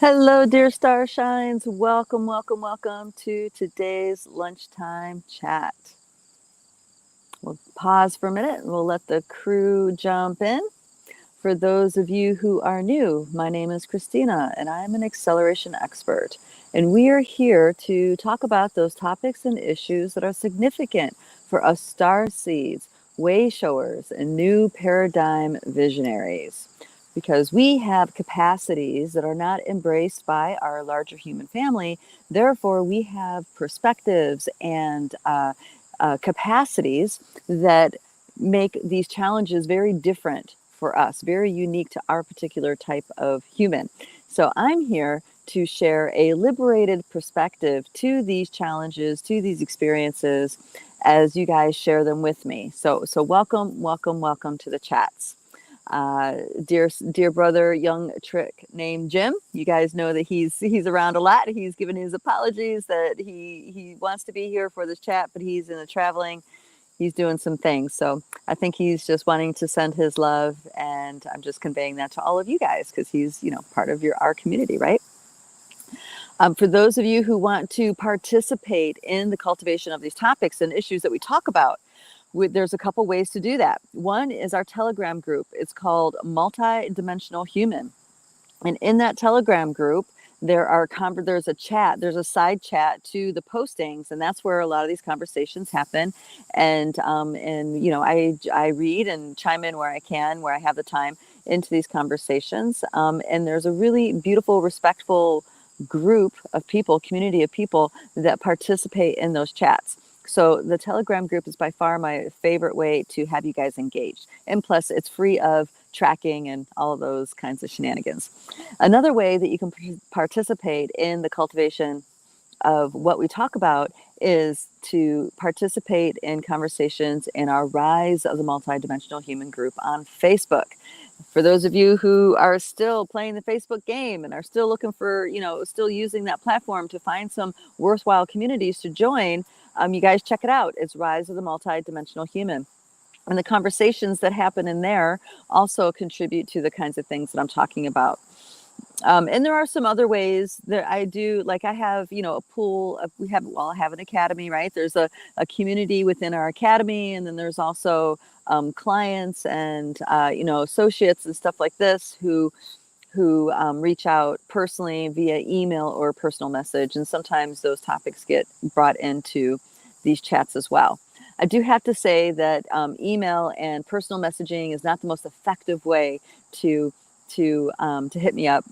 Hello, dear Starshines. Welcome, welcome, welcome to today's Lunchtime Chat. We'll pause for a minute and we'll let the crew jump in. For those of you who are new, my name is Christina and I'm an acceleration expert. And we are here to talk about those topics and issues that are significant for us starseeds, wayshowers, and new paradigm visionaries. Because we have capacities that are not embraced by our larger human family. Therefore, we have perspectives and capacities that make these challenges very different for us, very unique to our particular type of human. So I'm here to share a liberated perspective to these challenges, to these experiences, as you guys share them with me. So welcome, welcome, welcome to the chats. Dear brother, young trick named Jim. You guys know that he's around a lot. He's given his apologies that he wants to be here for this chat, but he's in the traveling. He's doing some things. So I think he's just wanting to send his love, and I'm just conveying that to all of you guys because he's, part of our community, right? For those of you who want to participate in the cultivation of these topics and issues that we talk about, there's a couple ways to do that. One is our Telegram group. It's called Multidimensional Human. And in that Telegram group, there's a chat, there's a side chat to the postings, and that's where a lot of these conversations happen. And I read and chime in where I can, where I have the time into these conversations. And there's a really beautiful, respectful group of people, community of people that participate in those chats. So the Telegram group is by far my favorite way to have you guys engaged. And plus, it's free of tracking and all of those kinds of shenanigans. Another way that you can participate in the cultivation of what we talk about is to participate in conversations in our Rise of the Multidimensional Human group on Facebook. For those of you who are still playing the Facebook game and are still looking for, still using that platform to find some worthwhile communities to join, you guys check it out. It's Rise of the Multidimensional Human. And the conversations that happen in there also contribute to the kinds of things that I'm talking about. And there are some other ways that I do, like I have, a pool of, I have an academy, right? There's a community within our academy. And then there's also clients and, associates and stuff like this who reach out personally via email or personal message. And sometimes those topics get brought into these chats as well. I do have to say that email and personal messaging is not the most effective way to hit me up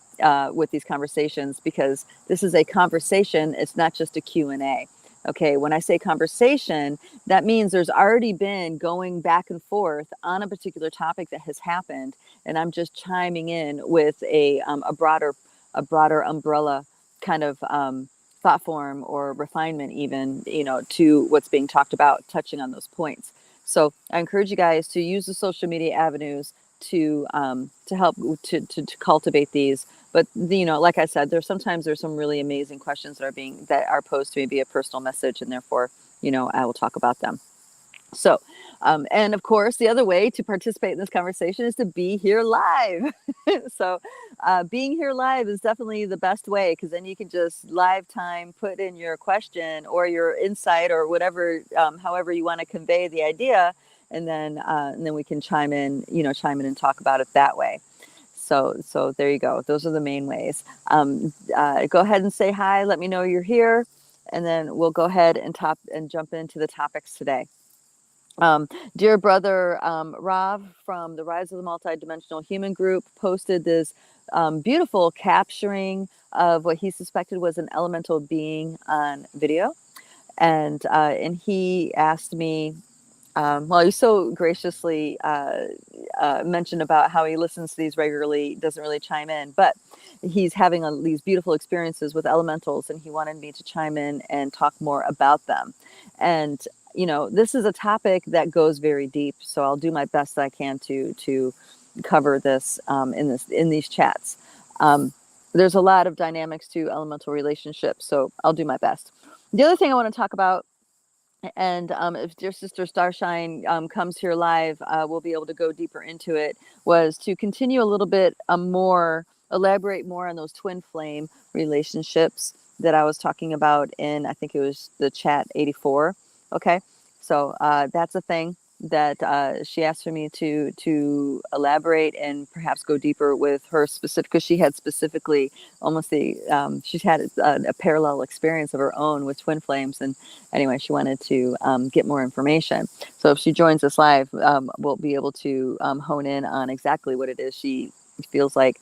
with these conversations, because this is a conversation. It's not just a Q&A. Okay, when I say conversation, that means there's already been going back and forth on a particular topic that has happened, and I'm just chiming in with a broader umbrella kind of thought form or refinement, even, to what's being talked about, touching on those points. So I encourage you guys to use the social media avenues to help to cultivate these. But like I said, there's some really amazing questions that are posed to me via personal message, and therefore, I will talk about them. So, and of course, the other way to participate in this conversation is to be here live. So, being here live is definitely the best way, because then you can just live time put in your question or your insight or whatever, however you want to convey the idea, and then we can chime in and talk about it that way. So there you go. Those are the main ways. Go ahead and say hi. Let me know you're here, and then we'll go ahead and jump into the topics today. Dear brother Rav from the Rise of the Multidimensional Human group posted this beautiful capturing of what he suspected was an elemental being on video. And he asked me, he so graciously mentioned about how he listens to these regularly, doesn't really chime in, but he's having these beautiful experiences with elementals, and he wanted me to chime in and talk more about them. And this is a topic that goes very deep, so I'll do my best that I can to cover this in these chats. There's a lot of dynamics to elemental relationships, so I'll do my best. The other thing I want to talk about, and if dear sister Starshine comes here live, we'll be able to go deeper into it, was to continue a little bit elaborate more on those twin flame relationships that I was talking about in, I think it was the chat 84. Okay. So that's a thing that she asked for me to elaborate and perhaps go deeper with her specific, because she had specifically almost she's had a parallel experience of her own with twin flames. And anyway, she wanted to get more information. So if she joins us live, we'll be able to hone in on exactly what it is she feels like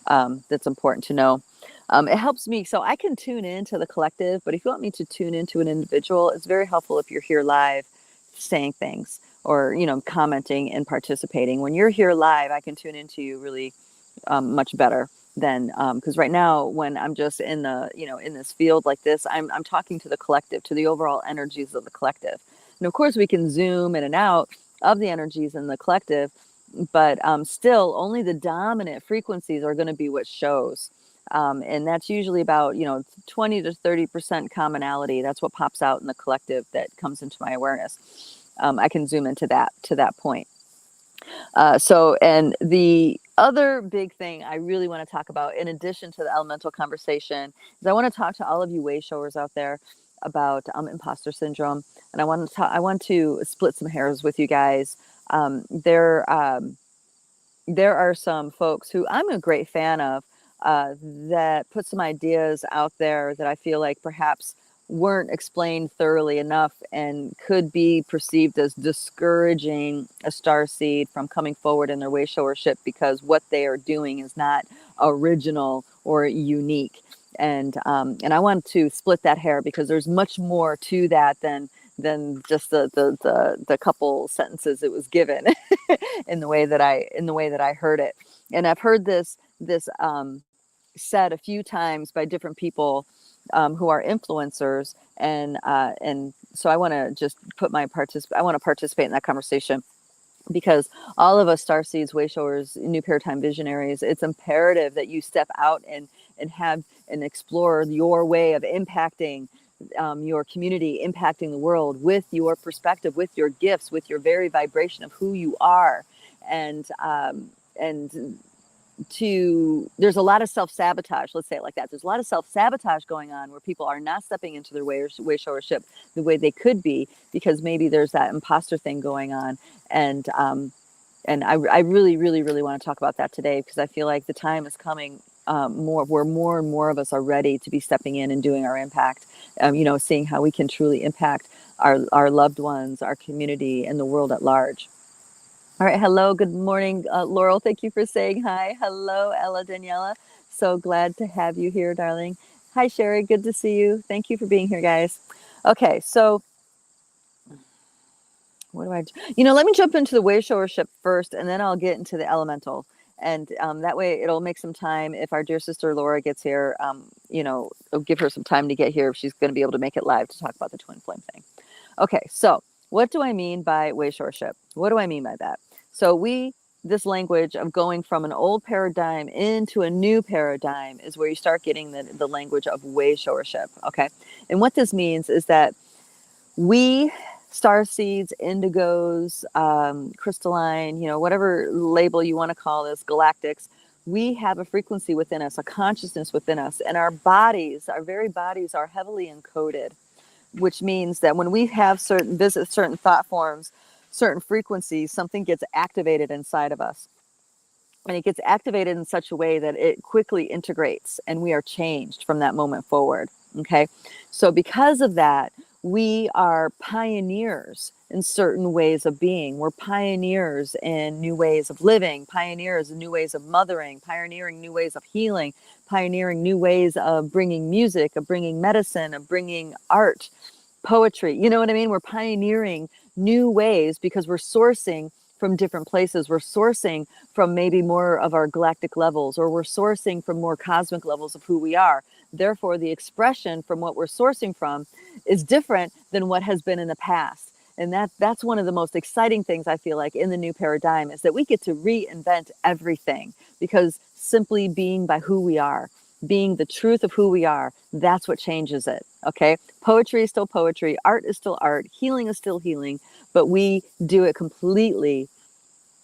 that's important to know. It helps me, so I can tune into the collective, but if you want me to tune into an individual, it's very helpful if you're here live saying things or, commenting and participating. When you're here live, I can tune into you really much better than, because right now when I'm just in the, in this field like this, I'm talking to the collective, to the overall energies of the collective. And of course we can zoom in and out of the energies in the collective, but still only the dominant frequencies are going to be what shows. And that's usually about, 20 to 30% commonality. That's what pops out in the collective that comes into my awareness. I can zoom into that to that point. And the other big thing I really want to talk about, in addition to the elemental conversation, is I want to talk to all of you wayshowers out there about imposter syndrome. And I want to split some hairs with you guys. There are some folks who I'm a great fan of that put some ideas out there that I feel like perhaps weren't explained thoroughly enough and could be perceived as discouraging a starseed from coming forward in their wayshowership, because what they are doing is not original or unique. And I want to split that hair, because there's much more to that than just the couple sentences it was given in the way that I heard it. And I've heard this said a few times by different people who are influencers, and so I want to just I want to participate in that conversation, because all of us starseeds, wayshowers, new paradigm visionaries, it's imperative that you step out and have and explore your way of impacting your community, impacting the world with your perspective, with your gifts, with your very vibration of who you are. And there's a lot of self-sabotage, let's say it like that. There's a lot of self-sabotage going on where people are not stepping into their wayshowership the way they could be, because maybe there's that imposter thing going on. And I really, really, really want to talk about that today, because I feel like the time is coming where more and more of us are ready to be stepping in and doing our impact, seeing how we can truly impact our loved ones, our community, and the world at large. All right. Hello. Good morning, Laurel. Thank you for saying hi. Hello, Ella Daniela. So glad to have you here, darling. Hi, Sherry. Good to see you. Thank you for being here, guys. Okay. So what do I do? Let me jump into the wayshowership first, and then I'll get into the elemental. And that way it'll make some time. If our dear sister Laura gets here, it'll give her some time to get here if she's going to be able to make it live to talk about the twin flame thing. Okay. So what do I mean by wayshowership? What do I mean by that? So this language of going from an old paradigm into a new paradigm is where you start getting the language of wayshowership. Okay. And what this means is that we, starseeds, indigos, crystalline, whatever label you want to call this, galactics, we have a frequency within us, a consciousness within us, and our very bodies are heavily encoded, which means that when we have certain thought forms, certain frequencies, something gets activated inside of us. And it gets activated in such a way that it quickly integrates, and we are changed from that moment forward. Okay. So because of that, we are pioneers in certain ways of being. We're pioneers in new ways of living, pioneers in new ways of mothering, pioneering new ways of healing, pioneering new ways of bringing music, of bringing medicine, of bringing art, poetry. You know what I mean? We're pioneering new ways because we're sourcing from different places. We're sourcing from maybe more of our galactic levels, or we're sourcing from more cosmic levels of who we are. Therefore, the expression from what we're sourcing from is different than what has been in the past. And that's one of the most exciting things I feel like in the new paradigm, is that we get to reinvent everything, because simply being by who we are, being the truth of who we are, that's what changes it. Okay. Poetry is still poetry. Art is still art. Healing is still healing, but we do it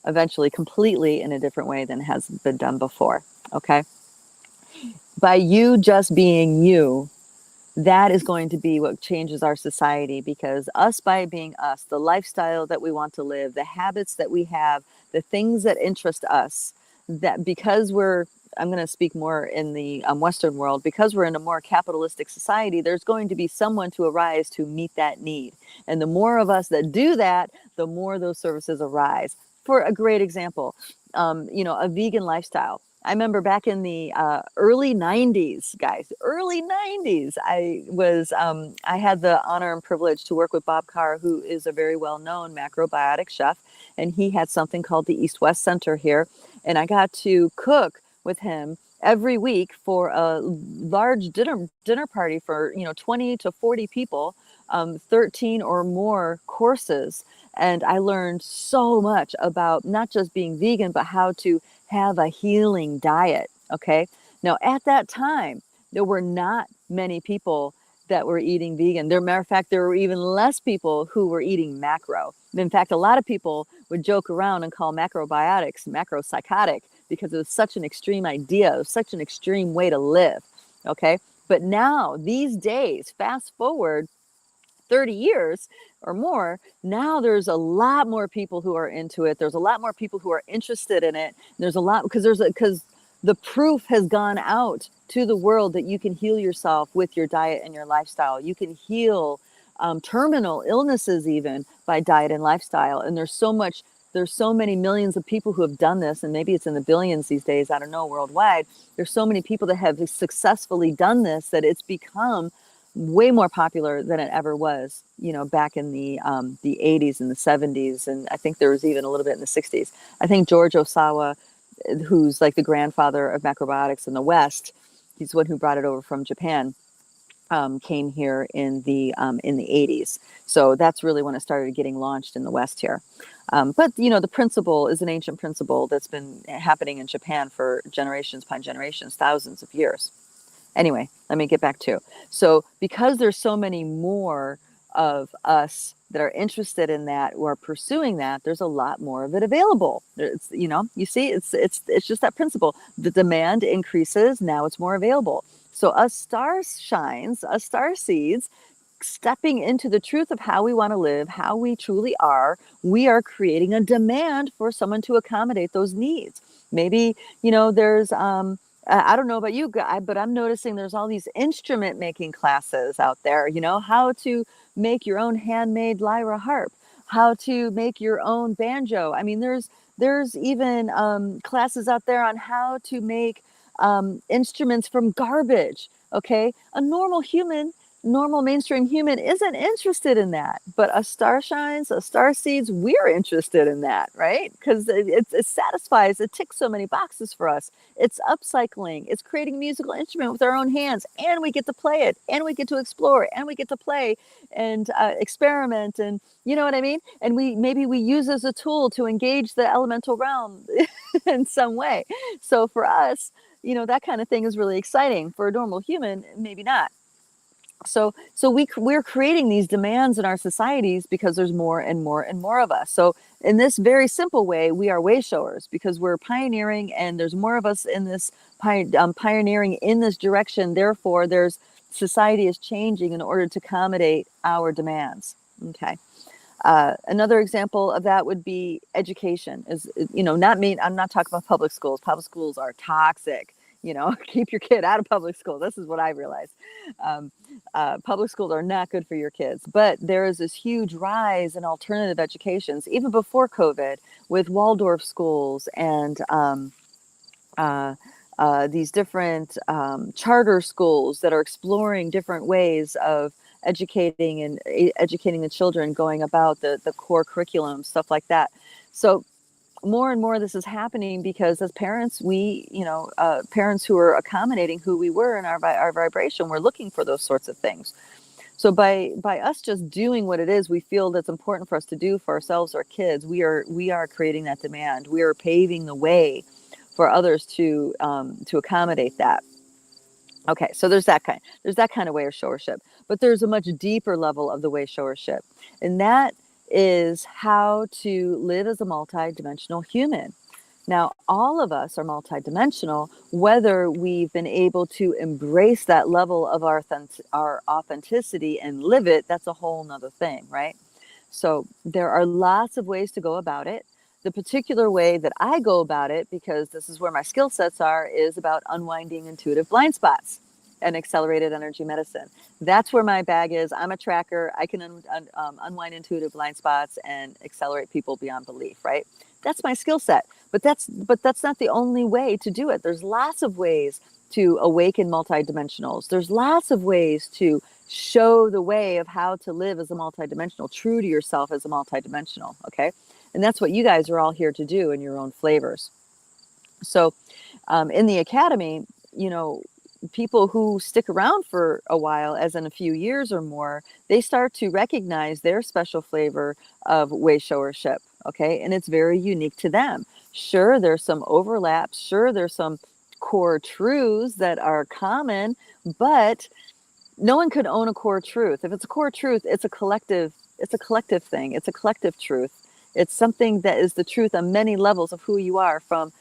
eventually completely in a different way than has been done before. Okay. By you just being you, that is going to be what changes our society, because us by being us, the lifestyle that we want to live, the habits that we have, the things that interest us, that because we're, I'm going to speak more in the Western world, because we're in a more capitalistic society, there's going to be someone to arise to meet that need. And the more of us that do that, the more those services arise. For a great example, a vegan lifestyle. I remember back in the early 90s, guys, early 90s, I had the honor and privilege to work with Bob Carr, who is a very well-known macrobiotic chef, and he had something called the East-West Center here, and I got to cook with him every week for a large dinner party for 20 to 40 people, 13 or more courses, and I learned so much about not just being vegan, but how to have a healing diet. Okay. Now, at that time, there were not many people that were eating vegan. Matter of fact, there were even less people who were eating macro. In fact, a lot of people would joke around and call macrobiotics macropsychotic because it was such an extreme idea. It was such an extreme way to live. Okay. But now, these days, fast forward 30 years or more, now there's a lot more people who are into it. There's a lot more people who are interested in it. There's a lot because the proof has gone out to the world that you can heal yourself with your diet and your lifestyle. You can heal terminal illnesses even by diet and lifestyle. And there's so many millions of people who have done this, and maybe it's in the billions these days, I don't know, worldwide. There's so many people that have successfully done this that it's become way more popular than it ever was, back in the 80s and the 70s. And I think there was even a little bit in the 60s. I think George Osawa, who's like the grandfather of macrobiotics in the West, he's the one who brought it over from Japan, came here in the 80s. So that's really when it started getting launched in the West here. But the principle is an ancient principle that's been happening in Japan for generations upon generations, thousands of years. Anyway, let me get back to. So because there's so many more of us that are interested in that or pursuing that, there's a lot more of it available. It's, you see, it's just that principle. The demand increases, now it's more available. So us star shines, us star seeds, stepping into the truth of how we want to live, how we truly are, we are creating a demand for someone to accommodate those needs. Maybe, there's I don't know about you guys, but I'm noticing there's all these instrument making classes out there, how to make your own handmade lyra harp, how to make your own banjo. I mean, there's even classes out there on how to make instruments from garbage. Okay. A normal mainstream human isn't interested in that, but us star shines, us star seeds, we're interested in that, right? Because it satisfies, it ticks so many boxes for us. It's upcycling, it's creating a musical instrument with our own hands, and we get to play it, and we get to explore, and we get to play and experiment, and you know what I mean? And maybe we use as a tool to engage the elemental realm in some way. So for us, that kind of thing is really exciting. For a normal human, maybe not. So we're creating these demands in our societies because there's more and more and more of us. So in this very simple way, we are wayshowers because we're pioneering, and there's more of us in this pioneering in this direction. Therefore, society is changing in order to accommodate our demands. Okay. Another example of that would be education. I'm not talking about public schools. Public schools are toxic. Keep your kid out of public school. This is what I realized. Public schools are not good for your kids, but there is this huge rise in alternative educations, even before COVID, with Waldorf schools and these different charter schools that are exploring different ways of educating the children, going about the core curriculum, stuff like that. So more and more this is happening because as parents, parents who are accommodating who we were in our vibration, we're looking for those sorts of things. So by us just doing what it is we feel that's important for us to do for ourselves or kids, we are creating that demand. We are paving the way for others to accommodate that. Okay, so there's that kind of wayshowership, but there's a much deeper level of the wayshowership, and that is how to live as a multidimensional human. Now, all of us are multidimensional, whether we've been able to embrace that level of our authenticity and live it, that's a whole nother thing, right? So there are lots of ways to go about it. The particular way that I go about it, because this is where my skill sets are, is about unwinding intuitive blind spots and accelerated energy medicine. That's where my bag is. I'm a tracker. I can unwind intuitive blind spots and accelerate people beyond belief, right? That's my skill set. But that's not the only way to do it. There's lots of ways to awaken multidimensionals. There's lots of ways to show the way of how to live as a multidimensional, true to yourself as a multidimensional, okay? And that's what you guys are all here to do in your own flavors. So in the academy, you know, people who stick around for a while, as in a few years or more, they start to recognize their special flavor of Wayshowership, okay? And it's very unique to them. Sure, there's some overlaps. Sure, there's some core truths that are common, but no one could own a core truth. If it's a core truth, it's a collective thing. It's a collective truth. It's something that is the truth on many levels of who you are, from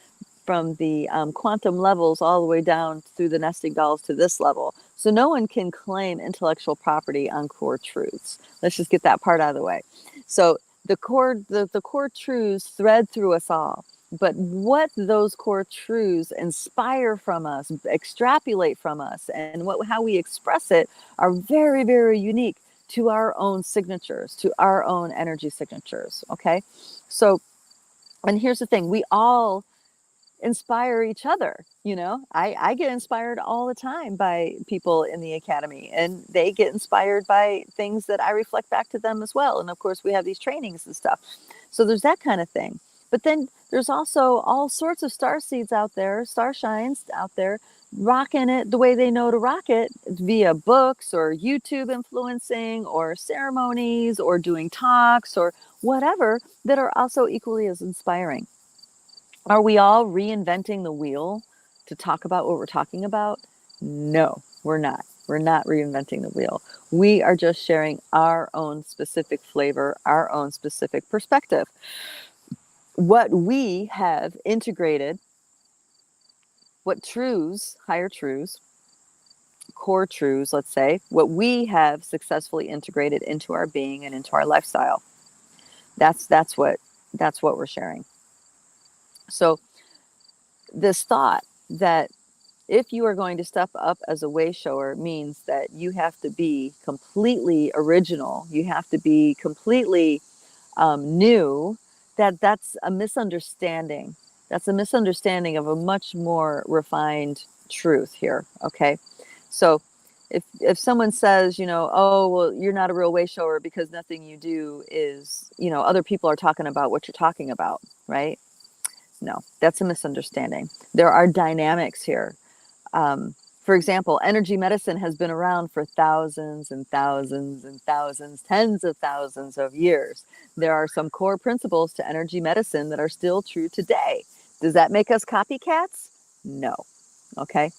the quantum levels all the way down through the nesting dolls to this level. So no one can claim intellectual property on core truths. Let's just get that part out of the way. So the core truths thread through us all. But what those core truths inspire from us, extrapolate from us, and how we express it are very, very unique to our own signatures, to our own energy signatures, okay? So, and here's the thing, we all inspire each other. You know, I get inspired all the time by people in the academy, and they get inspired by things that I reflect back to them as well. And of course, we have these trainings and stuff. So there's that kind of thing. But then there's also all sorts of starseeds out there, starshines out there, rocking it the way they know to rock it via books or YouTube influencing or ceremonies or doing talks or whatever, that are also equally as inspiring. Are we all reinventing the wheel to talk about what we're talking about? No, we're not. We're not reinventing the wheel. We are just sharing our own specific flavor, our own specific perspective. What we have integrated, what truths, higher truths, core truths, let's say, what we have successfully integrated into our being and into our lifestyle. That's what we're sharing. So this thought that if you are going to step up as a wayshower means that you have to be completely original, you have to be completely new, that's a misunderstanding. That's a misunderstanding of a much more refined truth here, okay? So if someone says, you know, oh, well, you're not a real wayshower because nothing you do is, you know, other people are talking about what you're talking about, right? No, that's a misunderstanding. There are dynamics here. For example, energy medicine has been around for thousands and thousands and thousands, tens of thousands of years. There are some core principles to energy medicine that are still true today. Does that make us copycats? No. Okay.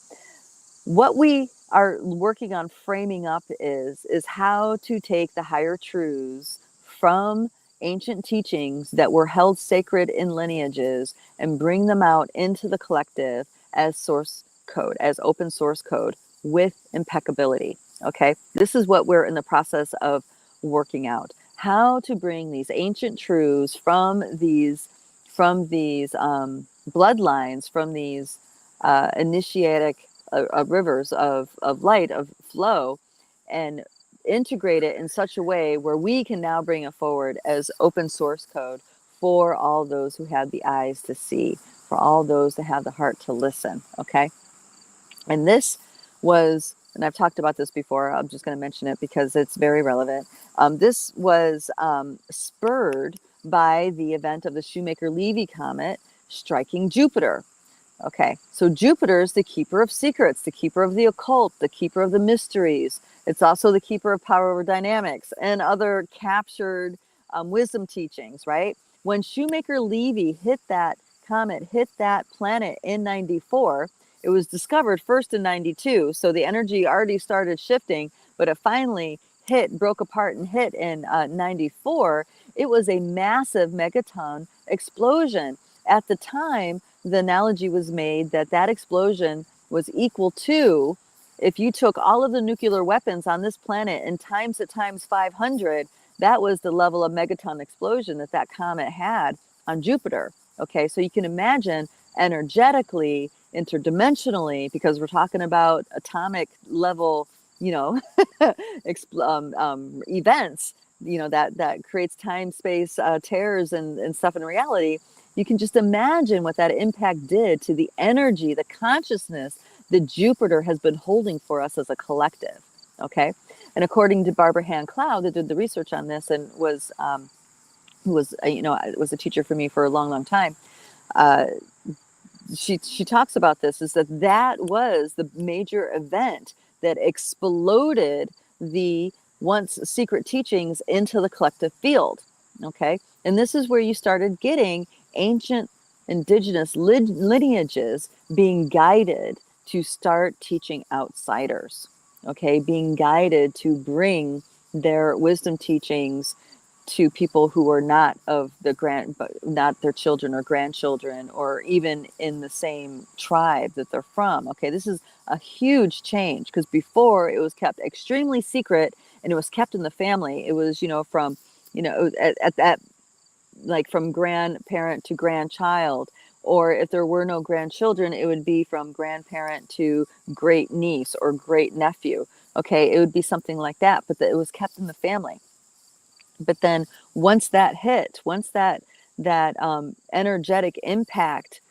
What we are working on framing up is how to take the higher truths from ancient teachings that were held sacred in lineages and bring them out into the collective as source code, as open source code with impeccability. Okay, this is what we're in the process of working out. How to bring these ancient truths from these bloodlines, from these initiatic rivers of light, of flow, and integrate it in such a way where we can now bring it forward as open source code for all those who have the eyes to see, for all those that have the heart to listen, okay? And this was, and I've talked about this before, I'm just going to mention it because it's very relevant. This was spurred by the event of the Shoemaker-Levy comet striking Jupiter. Okay, so Jupiter is the keeper of secrets, the keeper of the occult, the keeper of the mysteries. It's also the keeper of power over dynamics and other captured wisdom teachings, right? When Shoemaker-Levy hit that comet, hit that planet in 94, it was discovered first in 92. So the energy already started shifting, but it finally broke apart and hit in 94. It was a massive megaton explosion at the time, the analogy was made that that explosion was equal to, if you took all of the nuclear weapons on this planet and times it times 500, that was the level of megaton explosion that that comet had on Jupiter. Okay, so you can imagine energetically, interdimensionally, because we're talking about atomic level, you know, events, you know, that creates time space tears and stuff in reality. You can just imagine what that impact did to the energy, the consciousness that Jupiter has been holding for us as a collective. Okay, and according to Barbara Hand Cloud, that did the research on this and was who was was a teacher for me for a long, long time. Uh, she talks about this, is that was the major event that exploded the once secret teachings into the collective field. Okay, and this is where you started getting ancient indigenous lineages being guided to start teaching outsiders. Okay, being guided to bring their wisdom teachings to people who are not of not their children or grandchildren, or even in the same tribe that they're from. Okay, this is a huge change, because before it was kept extremely secret and it was kept in the family. It was, from, at that, like from grandparent to grandchild, or if there were no grandchildren, it would be from grandparent to great niece or great nephew. Okay, it would be something like that, but it was kept in the family. But then once that hit, once that energetic impact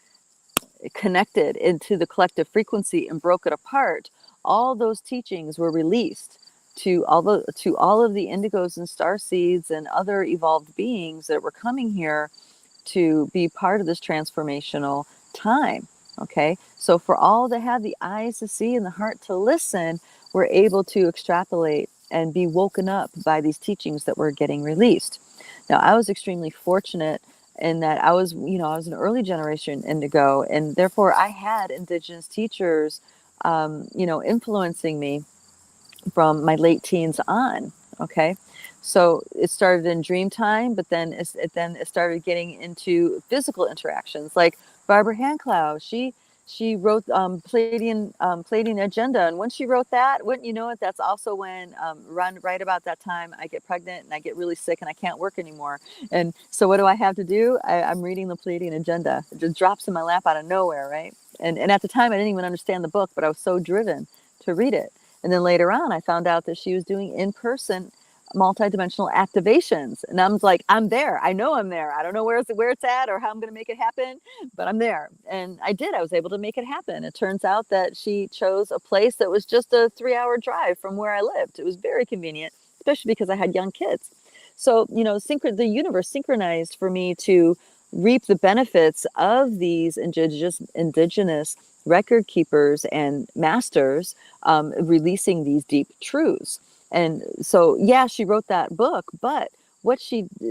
connected into the collective frequency and broke it apart, all those teachings were released to all of the indigos and starseeds and other evolved beings that were coming here to be part of this transformational time. Okay, so for all that have the eyes to see and the heart to listen, we're able to extrapolate and be woken up by these teachings that were getting released. Now, I was extremely fortunate in that I was an early generation indigo, and therefore I had indigenous teachers, influencing me from my late teens on. Okay, so it started in dream time, but then it started getting into physical interactions. Like Barbara Handclough, she wrote Pleiadian Agenda, and when she wrote that, wouldn't you know it, that's also when right about that time I get pregnant and I get really sick and I can't work anymore. And so what do I have to do? I'm reading the Pleiadian Agenda. It just drops in my lap out of nowhere, right? And at the time I didn't even understand the book, but I was so driven to read it. And then later on, I found out that she was doing in-person multidimensional activations. And I'm like, I'm there. I know I'm there. I don't know where it's at or how I'm going to make it happen, but I'm there. And I did. I was able to make it happen. It turns out that she chose a place that was just a 3-hour drive from where I lived. It was very convenient, especially because I had young kids. So, the universe synchronized for me to reap the benefits of these indigenous record keepers and masters releasing these deep truths. And so, yeah, she wrote that book, but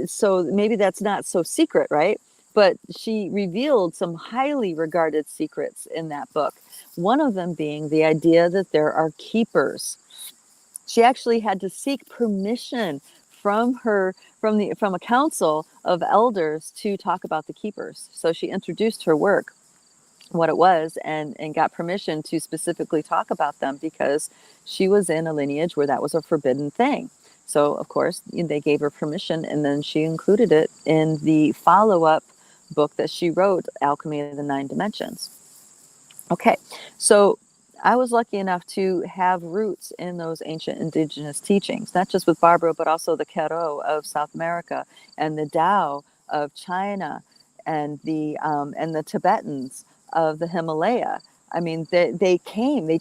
so maybe that's not so secret, right? But she revealed some highly regarded secrets in that book. One of them being the idea that there are keepers. She actually had to seek permission from a council of elders to talk about the keepers. So she introduced her work, what it was, and got permission to specifically talk about them, because she was in a lineage where that was a forbidden thing. So of course they gave her permission, and then she included it in the follow-up book that she wrote, Alchemy of the Nine Dimensions. Okay, so I was lucky enough to have roots in those ancient indigenous teachings, not just with Barbara, but also the Kero of South America and the Tao of China and the Tibetans of the Himalaya. I mean, they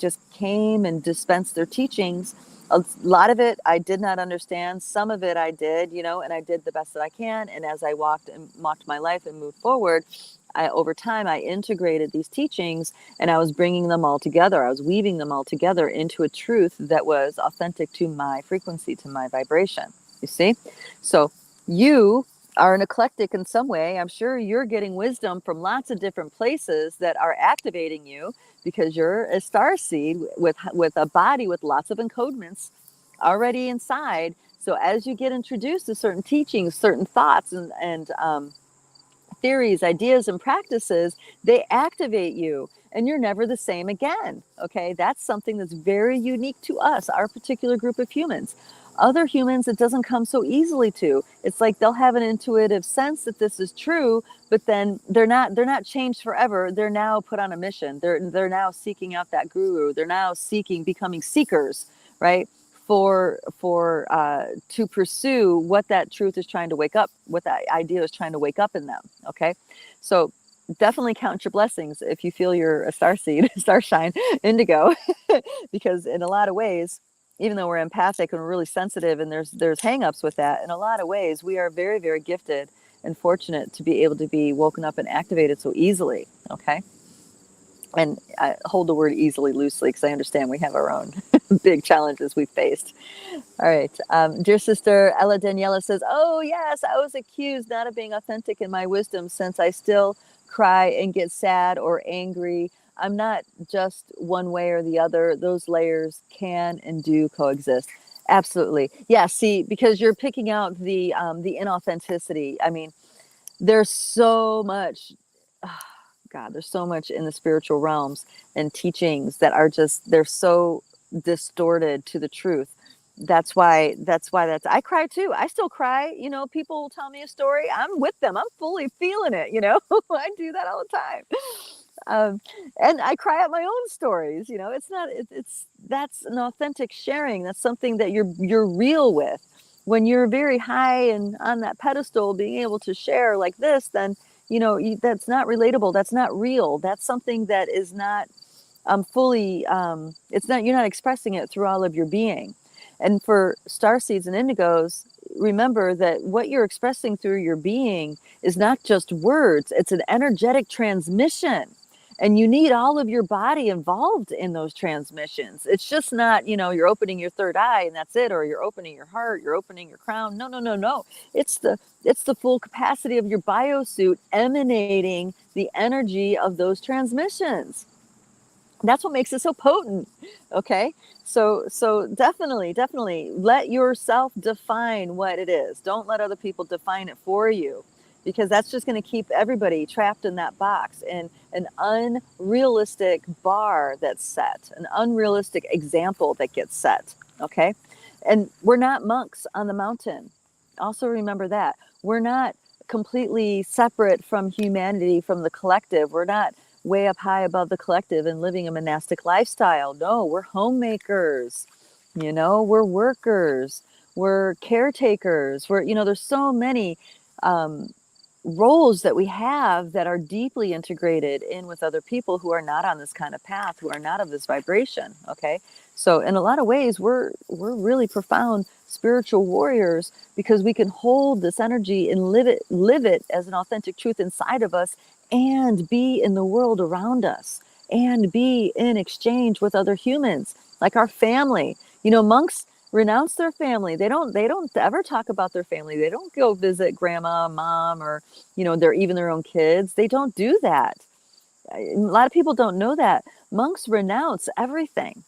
just came and dispensed their teachings. A lot of it I did not understand. Some of it I did, and I did the best that I can. And as I walked my life and moved forward, over time, I integrated these teachings, and I was bringing them all together. I was weaving them all together into a truth that was authentic to my frequency, to my vibration. You see? So you are an eclectic in some way. I'm sure you're getting wisdom from lots of different places that are activating you, because you're a starseed with a body with lots of encodements already inside. So as you get introduced to certain teachings, certain thoughts, and theories, ideas, and practices, they activate you and you're never the same again. Okay, that's something that's very unique to us, our particular group of humans. Other humans, it doesn't come so easily to. It's like they'll have an intuitive sense that this is true, but then they're not changed forever. They're now put on a mission. They're now seeking out that guru. They're now becoming seekers, right? To pursue what that truth is trying to wake up, what that idea is trying to wake up in them. Okay, so definitely count your blessings if you feel you're a starseed, starshine, indigo, because in a lot of ways, even though we're empathic and we're really sensitive, and there's hangups with that, in a lot of ways, we are very, very gifted and fortunate to be able to be woken up and activated so easily. Okay. And I hold the word easily loosely because I understand we have our own big challenges we've faced. All right. Dear sister Ella Daniela says, oh, yes, I was accused not of being authentic in my wisdom since I still cry and get sad or angry. I'm not just one way or the other. Those layers can and do coexist. Absolutely. Yeah. See, because you're picking out the inauthenticity. I mean, there's so much. God, there's so much in the spiritual realms and teachings that are they're so distorted to the truth. That's why I cry too. I still cry. People tell me a story. I'm with them. I'm fully feeling it. I do that all the time. And I cry at my own stories. That's an authentic sharing. That's something that you're real with. When you're very high and on that pedestal, being able to share like this, then that's not relatable. That's not real. That's something that is not fully, you're not expressing it through all of your being. And for starseeds and indigos, remember that what you're expressing through your being is not just words, it's an energetic transmission. And you need all of your body involved in those transmissions. It's just not, you're opening your third eye and that's it, or you're opening your heart, you're opening your crown. No. It's the full capacity of your biosuit emanating the energy of those transmissions. That's what makes it so potent. Okay. So definitely let yourself define what it is. Don't let other people define it for you, because that's just going to keep everybody trapped in that box, and an unrealistic bar that's set, an unrealistic example that gets set. Okay. And we're not monks on the mountain. Also remember that we're not completely separate from humanity, from the collective. We're not way up high above the collective and living a monastic lifestyle. No, we're homemakers, we're workers, we're caretakers, there's so many roles that we have that are deeply integrated in with other people who are not on this kind of path, who are not of this vibration. Okay. So in a lot of ways, we're really profound spiritual warriors, because we can hold this energy and live it as an authentic truth inside of us, and be in the world around us, and be in exchange with other humans, like our family. Monks renounce their family. They don't ever talk about their family. They don't go visit grandma, mom, or their own kids. They don't do that. A lot of people don't know that. Monks renounce everything.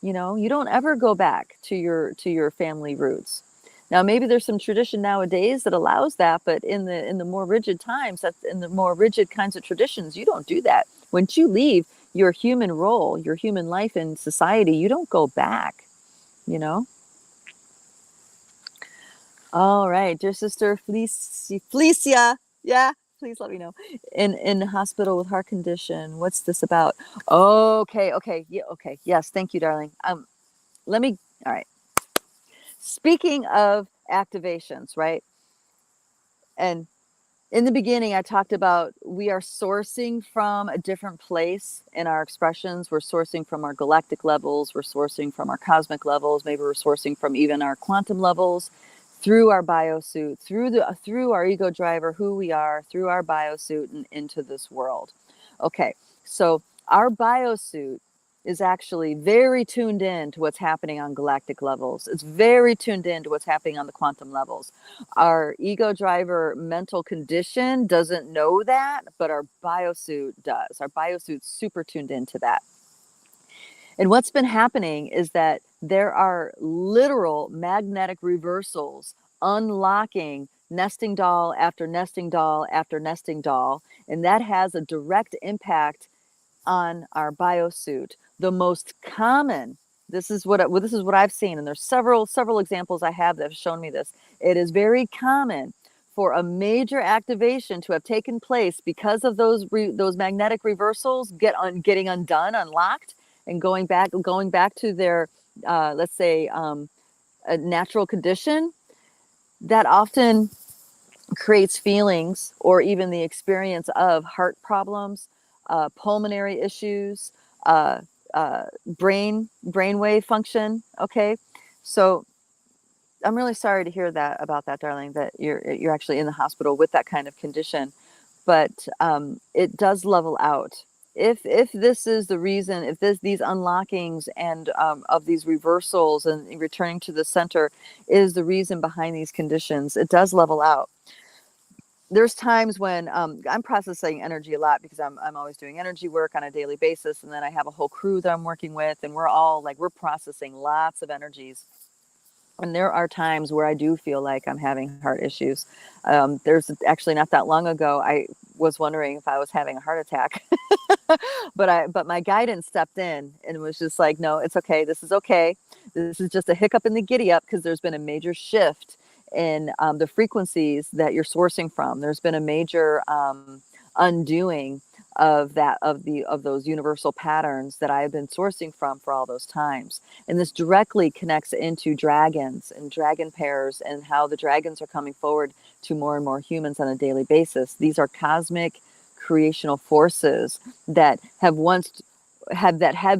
You don't ever go back to your family roots. Now, maybe there's some tradition nowadays that allows that, but in the more rigid times, in the more rigid kinds of traditions, you don't do that. Once you leave your human role, your human life in society, you don't go back. All right, dear sister Felicia, yeah, please let me know. In hospital with heart condition, what's this about? Okay, yeah, okay, yes, thank you, darling. All right. Speaking of activations, right? And in the beginning, I talked about we are sourcing from a different place in our expressions. We're sourcing from our galactic levels. We're sourcing from our cosmic levels. Maybe we're sourcing from even our quantum levels, through our biosuit, through our ego driver, who we are, through our biosuit, and into this world. Okay, so our biosuit is actually very tuned in to what's happening on galactic levels. It's very tuned in to what's happening on the quantum levels. Our ego driver mental condition doesn't know that, but our biosuit does. Our biosuit's super tuned into that. And what's been happening is that there are literal magnetic reversals unlocking nesting doll after nesting doll after nesting doll, and that has a direct impact on our biosuit. The most common, this is what I've seen, and there's several examples I have that have shown me this. It is very common for a major activation to have taken place because of those magnetic reversals getting undone, unlocked, and going back to their let's say a natural condition. That often creates feelings or even the experience of heart problems, pulmonary issues, brainwave function. Okay, so I'm really sorry to hear that about that, darling. That you're actually in the hospital with that kind of condition, but it does level out. If this is the reason, if these unlockings and of these reversals and returning to the center is the reason behind these conditions, it does level out. There's times when I'm processing energy a lot because I'm always doing energy work on a daily basis, and then I have a whole crew that I'm working with, and we're processing lots of energies. And there are times where I do feel like I'm having heart issues. There's actually not that long ago, I was wondering if I was having a heart attack, but my guidance stepped in and was just like, no, it's okay. This is okay. This is just a hiccup in the giddy up because there's been a major shift in the frequencies that you're sourcing from. There's been a major undoing of those universal patterns that I've been sourcing from for all those times. And this directly connects into dragons and dragon pairs and how the dragons are coming forward to more and more humans on a daily basis. These are cosmic creational forces that have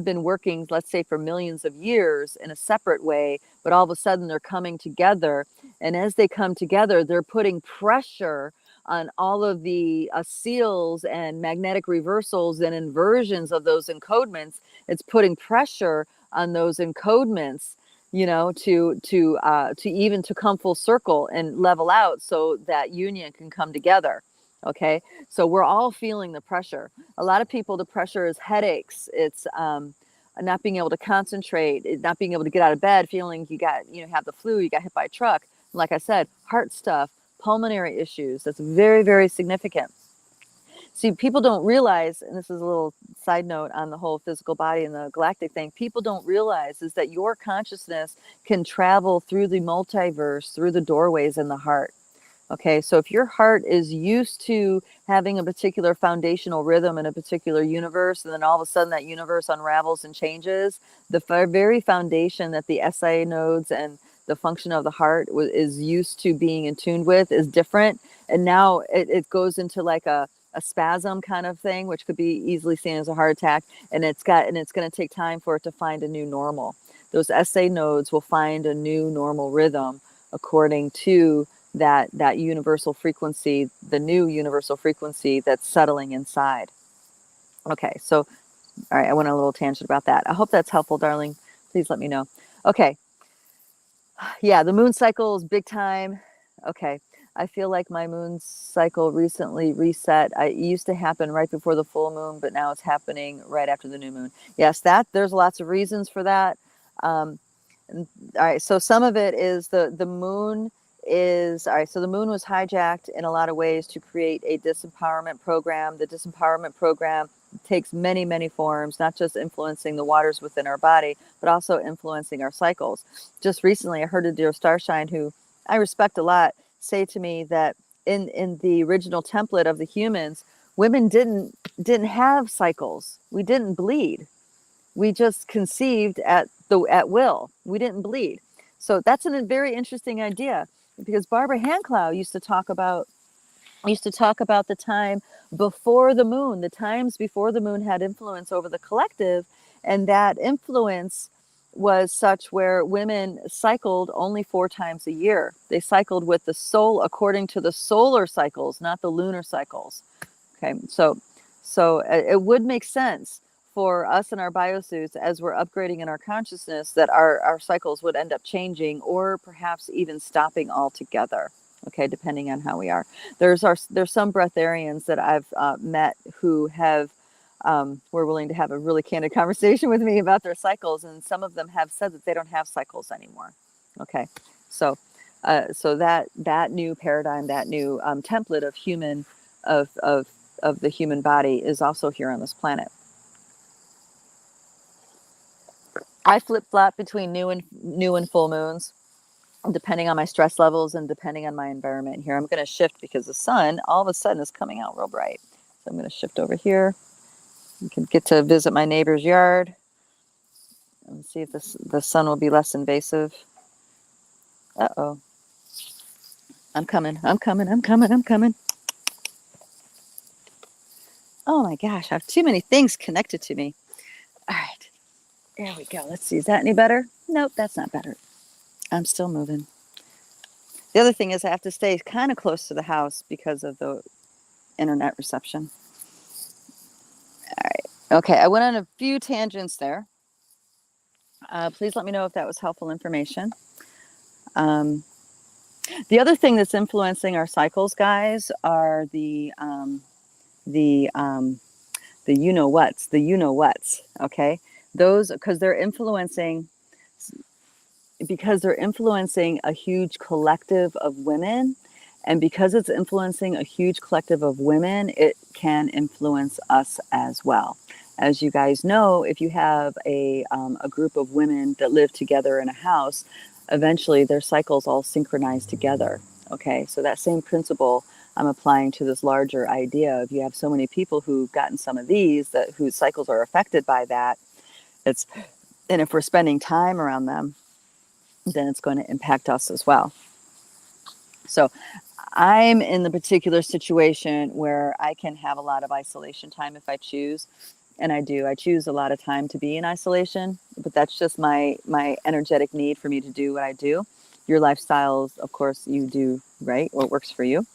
been working, let's say, for millions of years in a separate way, but all of a sudden they're coming together. And as they come together, they're putting pressure on all of the seals and magnetic reversals and inversions of those encodements. It's putting pressure on those encodements, to even to come full circle and level out so that union can come together. Okay, so we're all feeling the pressure. A lot of people, the pressure is headaches. It's not being able to concentrate, not being able to get out of bed, feeling have the flu, you got hit by a truck. Like I said, heart stuff, pulmonary issues. That's very, very significant. See, people don't realize, and this is a little side note on the whole physical body and the galactic thing, people don't realize is that your consciousness can travel through the multiverse, through the doorways in the heart. Okay, so if your heart is used to having a particular foundational rhythm in a particular universe, and then all of a sudden that universe unravels and changes, the very foundation that the SI nodes and the function of the heart is used to being in tune with is different. And now it goes into like a spasm kind of thing, which could be easily seen as a heart attack. And it's going to take time for it to find a new normal. Those SA nodes will find a new normal rhythm according to that universal frequency, the new universal frequency that's settling inside. Okay, so, all right, I went on a little tangent about that. I hope that's helpful, darling. Please let me know. Okay. Yeah, the moon cycle is big time. Okay. I feel like my moon cycle recently reset. It used to happen right before the full moon, but now it's happening right after the new moon. Yes, there's lots of reasons for that. All right, so some of it is the moon is, all right, so the moon was hijacked in a lot of ways to create a disempowerment program. The disempowerment program takes many, many forms, not just influencing the waters within our body, but also influencing our cycles. Just recently, I heard a dear starshine who I respect a lot say to me that in the original template of the humans, women didn't have cycles. We didn't bleed. We just conceived at will. We didn't bleed. So that's a very interesting idea, because Barbara Handclough used to talk about the time before the moon, the times before the moon had influence over the collective, and that influence was such where women cycled only 4 times a year. They cycled with the soul according to the solar cycles, not the lunar cycles. Okay, so it would make sense for us and our biosuits, as we're upgrading in our consciousness, that our cycles would end up changing or perhaps even stopping altogether. Okay, depending on how we are. There's some breatharians that I've met who were willing to have a really candid conversation with me about their cycles, and some of them have said that they don't have cycles anymore. Okay, so So that new paradigm, that new template of human, of the human body is also here on this planet. I flip-flop between new and full moons, depending on my stress levels and depending on my environment. Here I'm going to shift because the sun all of a sudden is coming out real bright. So I'm going to shift over here. You can get to visit my neighbor's yard and see if the sun will be less invasive. Uh-oh. I'm coming. Oh my gosh, I have too many things connected to me. All right, there we go. Let's see, is that any better? Nope, that's not better. I'm still moving. The other thing is I have to stay kind of close to the house because of the internet reception. All right, okay, I went on a few tangents there. Please let me know if that was helpful information. The other thing that's influencing our cycles, guys, are the you-know-whats, okay? Those, because they're influencing a huge collective of women, and because it's influencing a huge collective of women, it can influence us as well. As you guys know, if you have a group of women that live together in a house, eventually their cycles all synchronize together. Okay, so that same principle I'm applying to this larger idea of you have so many people who've gotten some of these whose cycles are affected by that. And if we're spending time around them, then it's going to impact us as well. So I'm in the particular situation where I can have a lot of isolation time if I choose. And I do. I choose a lot of time to be in isolation, but that's just my energetic need for me to do what I do. Your lifestyles, of course, you do, right? What works for you.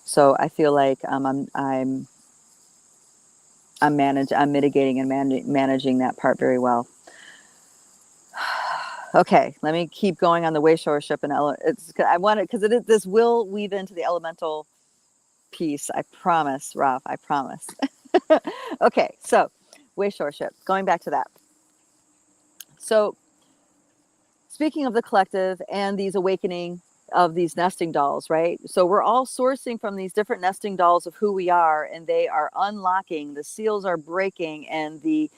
So I feel like I'm mitigating and managing that part very well. Okay, let me keep going on the Wayshowership, and this will weave into the elemental piece. I promise, Rob. I promise. Okay, so Wayshowership. Going back to that. So, speaking of the collective and these awakening of these nesting dolls, right? So we're all sourcing from these different nesting dolls of who we are, and they are unlocking. The seals are breaking, and the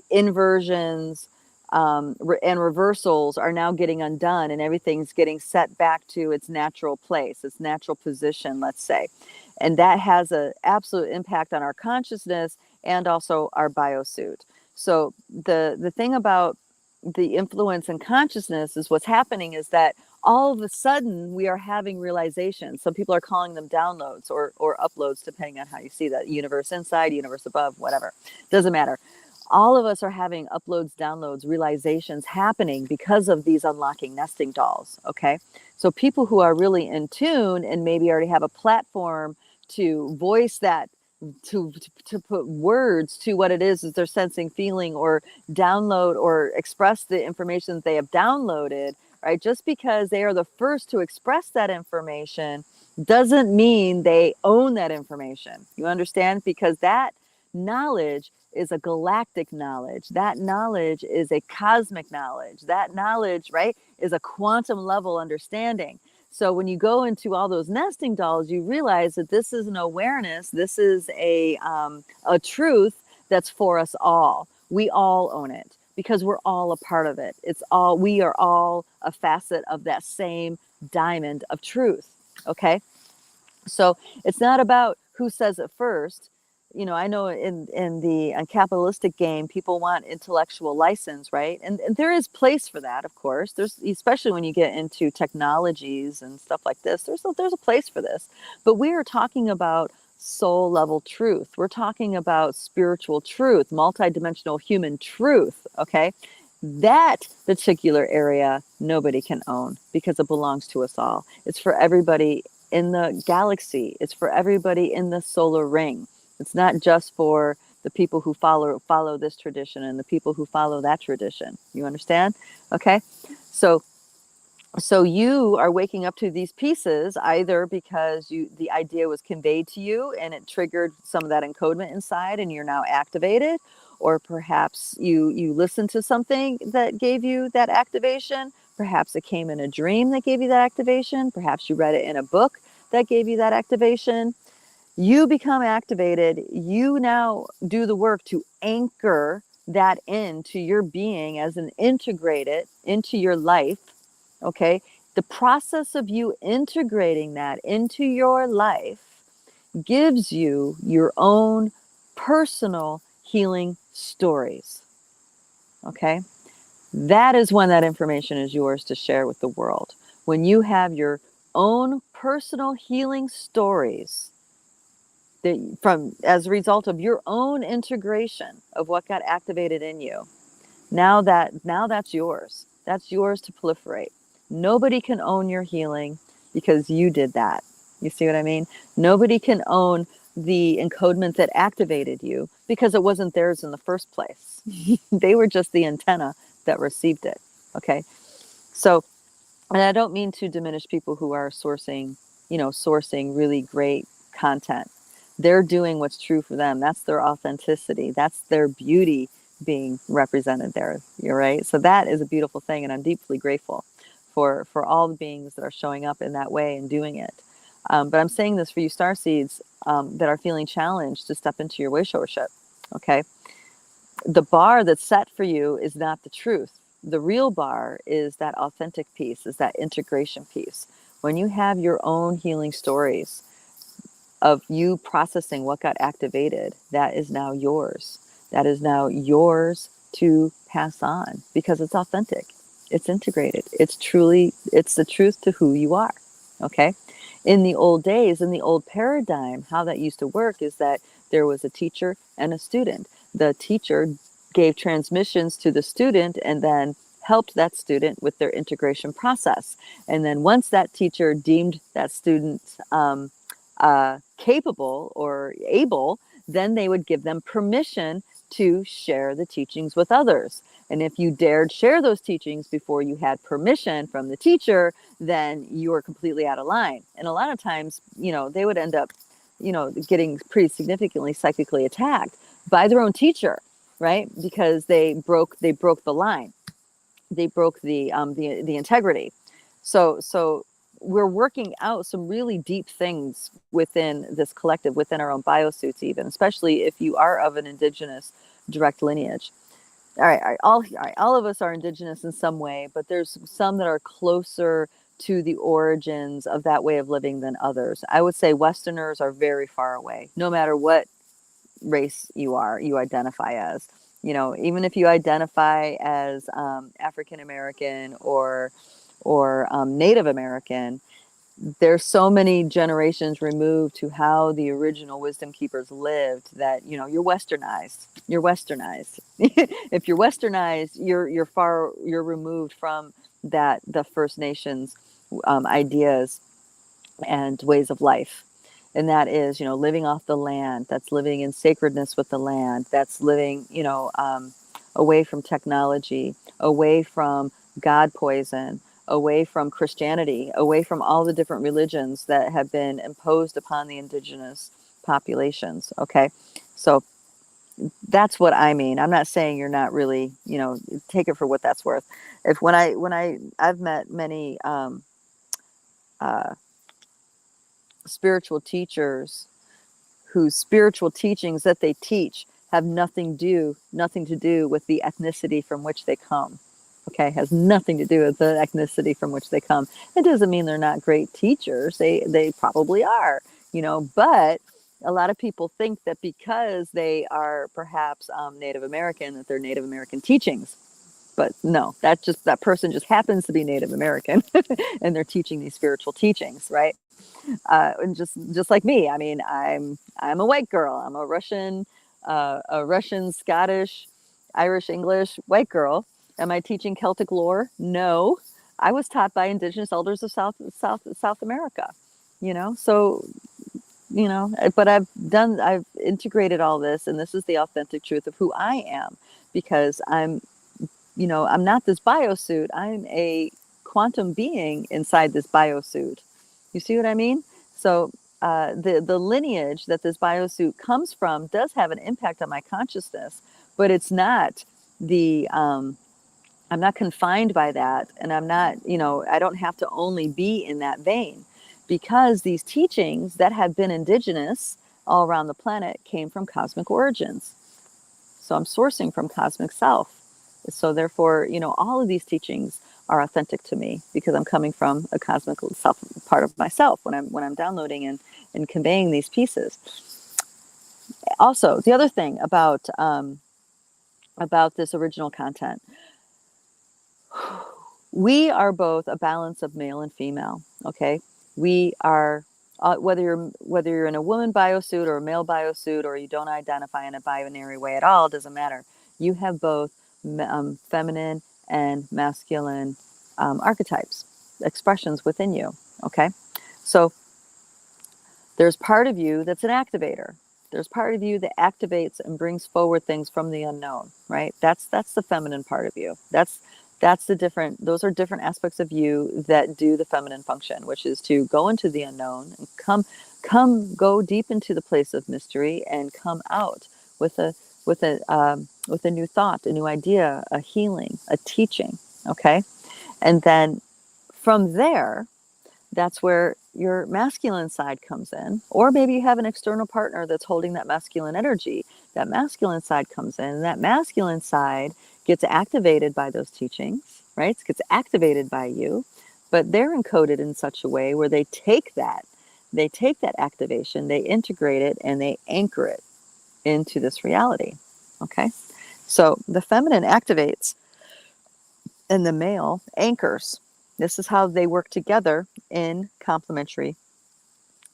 inversions and reversals are now getting undone, and everything's getting set back to its natural place, its natural position, let's say. And that has an absolute impact on our consciousness and also our biosuit. So the thing about the influence and consciousness is what's happening is that all of a sudden we are having realizations. Some people are calling them downloads or uploads, depending on how you see that. Universe inside, universe above, whatever. Doesn't matter. All of us are having uploads, downloads, realizations happening because of these unlocking nesting dolls, okay? So people who are really in tune and maybe already have a platform to voice that, to put words to what it is that they're sensing, feeling, or download or express the information that they have downloaded, right? Just because they are the first to express that information doesn't mean they own that information. You understand? Because that knowledge is a galactic knowledge. That knowledge is a cosmic knowledge. That knowledge, right, is a quantum level understanding. So when you go into all those nesting dolls, you realize that this is an awareness. This is a truth that's for us all. We all own it because we're all a part of it. We are all a facet of that same diamond of truth. Okay. So it's not about who says it first. You know, I know in the capitalistic game, people want intellectual license, right? And there is place for that, of course. There's, especially when you get into technologies and stuff like this, there's a place for this. But we are talking about soul level truth. We're talking about spiritual truth, multidimensional human truth, okay? That particular area, nobody can own because it belongs to us all. It's for everybody in the galaxy. It's for everybody in the solar ring. It's not just for the people who follow this tradition and the people who follow that tradition. You understand? Okay. So you are waking up to these pieces either because the idea was conveyed to you and it triggered some of that encodement inside and you're now activated, or perhaps you listened to something that gave you that activation. Perhaps it came in a dream that gave you that activation. Perhaps you read it in a book that gave you that activation. You become activated. You now do the work to anchor that into your being as an integrated into your life. Okay. The process of you integrating that into your life gives you your own personal healing stories. Okay. That is when that information is yours to share with the world. When you have your own personal healing stories that from as a result of your own integration of what got activated in you, now that's yours. That's yours to proliferate. Nobody can own your healing because you did that. You see what I mean? Nobody can own the encodement that activated you because it wasn't theirs in the first place. They were just the antenna that received it. Okay. So, and I don't mean to diminish people who are sourcing really great content. They're doing what's true for them. That's their authenticity. That's their beauty being represented there. You're right. So that is a beautiful thing. And I'm deeply grateful for all the beings that are showing up in that way and doing it. But I'm saying this for you starseeds that are feeling challenged to step into your Wayshowership. Okay. The bar that's set for you is not the truth. The real bar is that authentic piece, is that integration piece. When you have your own healing stories of you processing what got activated, that is now yours. That is now yours to pass on because it's authentic. It's integrated. It's the truth to who you are. Okay. In the old days, in the old paradigm, how that used to work is that there was a teacher and a student. The teacher gave transmissions to the student and then helped that student with their integration process. And then once that teacher deemed that student capable or able, then they would give them permission to share the teachings with others. And if you dared share those teachings before you had permission from the teacher, then you were completely out of line. And a lot of times, they would end up, getting pretty significantly psychically attacked by their own teacher, right? Because they broke the line. They broke the integrity. So we're working out some really deep things within this collective, within our own biosuits, even, especially if you are of an indigenous direct lineage. All right, all of us are indigenous in some way, but there's some that are closer to the origins of that way of living than others. I would say Westerners are very far away, no matter what race you identify as. Even if you identify as African American or Native American, there's so many generations removed to how the original wisdom keepers lived that you're westernized. If you're westernized, you're removed from the First Nations ideas and ways of life. And that is living off the land, that's living in sacredness with the land, that's living away from technology, away from God poison, away from Christianity, away from all the different religions that have been imposed upon the indigenous populations. Okay. So that's what I mean. I'm not saying you're not really, take it for what that's worth. I've met many spiritual teachers whose spiritual teachings that they teach have nothing to do with the ethnicity from which they come. Okay, has nothing to do with the ethnicity from which they come. It doesn't mean they're not great teachers. They probably are, but a lot of people think that because they are perhaps Native American, that they're Native American teachings. But no, that person just happens to be Native American and they're teaching these spiritual teachings, right? And just like me, I mean, I'm a white girl. I'm a Russian, Scottish, Irish, English white girl. Am I teaching Celtic lore? No, I was taught by indigenous elders of South America. So but I've integrated all this, and this is the authentic truth of who I am, because I'm not this biosuit. I'm a quantum being inside this biosuit. You see what I mean? So the lineage that this biosuit comes from does have an impact on my consciousness, but it's not the I'm not confined by that. And I'm not, I don't have to only be in that vein, because these teachings that have been indigenous all around the planet came from cosmic origins. So I'm sourcing from cosmic self. So therefore, all of these teachings are authentic to me, because I'm coming from a cosmic self, part of myself, when I'm downloading and conveying these pieces. Also, the other thing about this original content, we are both a balance of male and female. Okay, we are, whether you're in a woman biosuit or a male biosuit, or you don't identify in a binary way at all, doesn't matter. You have both feminine and masculine archetypes, expressions within you. Okay, so there's part of you that's an activator. There's part of you that activates and brings forward things from the unknown, right? That's the feminine part of you. That's the different, those are different aspects of you that do the feminine function, which is to go into the unknown and go deep into the place of mystery and come out with a new thought, a new idea, a healing, a teaching. Okay. And then from there, that's where your masculine side comes in. Or maybe you have an external partner that's holding that masculine energy. That masculine side comes in, and that masculine side gets activated by those teachings, right? It gets activated by you, but they're encoded in such a way where they take that activation, they integrate it, and they anchor it into this reality. Okay? So the feminine activates and the male anchors. This is how they work together in complementary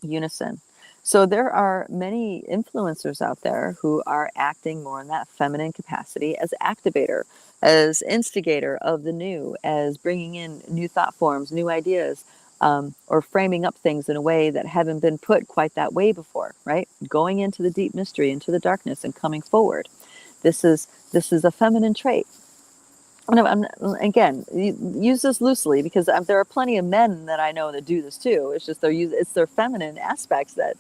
unison. So there are many influencers out there who are acting more in that feminine capacity as activator, as instigator of the new, as bringing in new thought forms, new ideas, or framing up things in a way that haven't been put quite that way before, right? Going into the deep mystery, into the darkness, and coming forward. This is a feminine trait. Again, use this loosely, because there are plenty of men that I know that do this too. It's just it's their feminine aspects that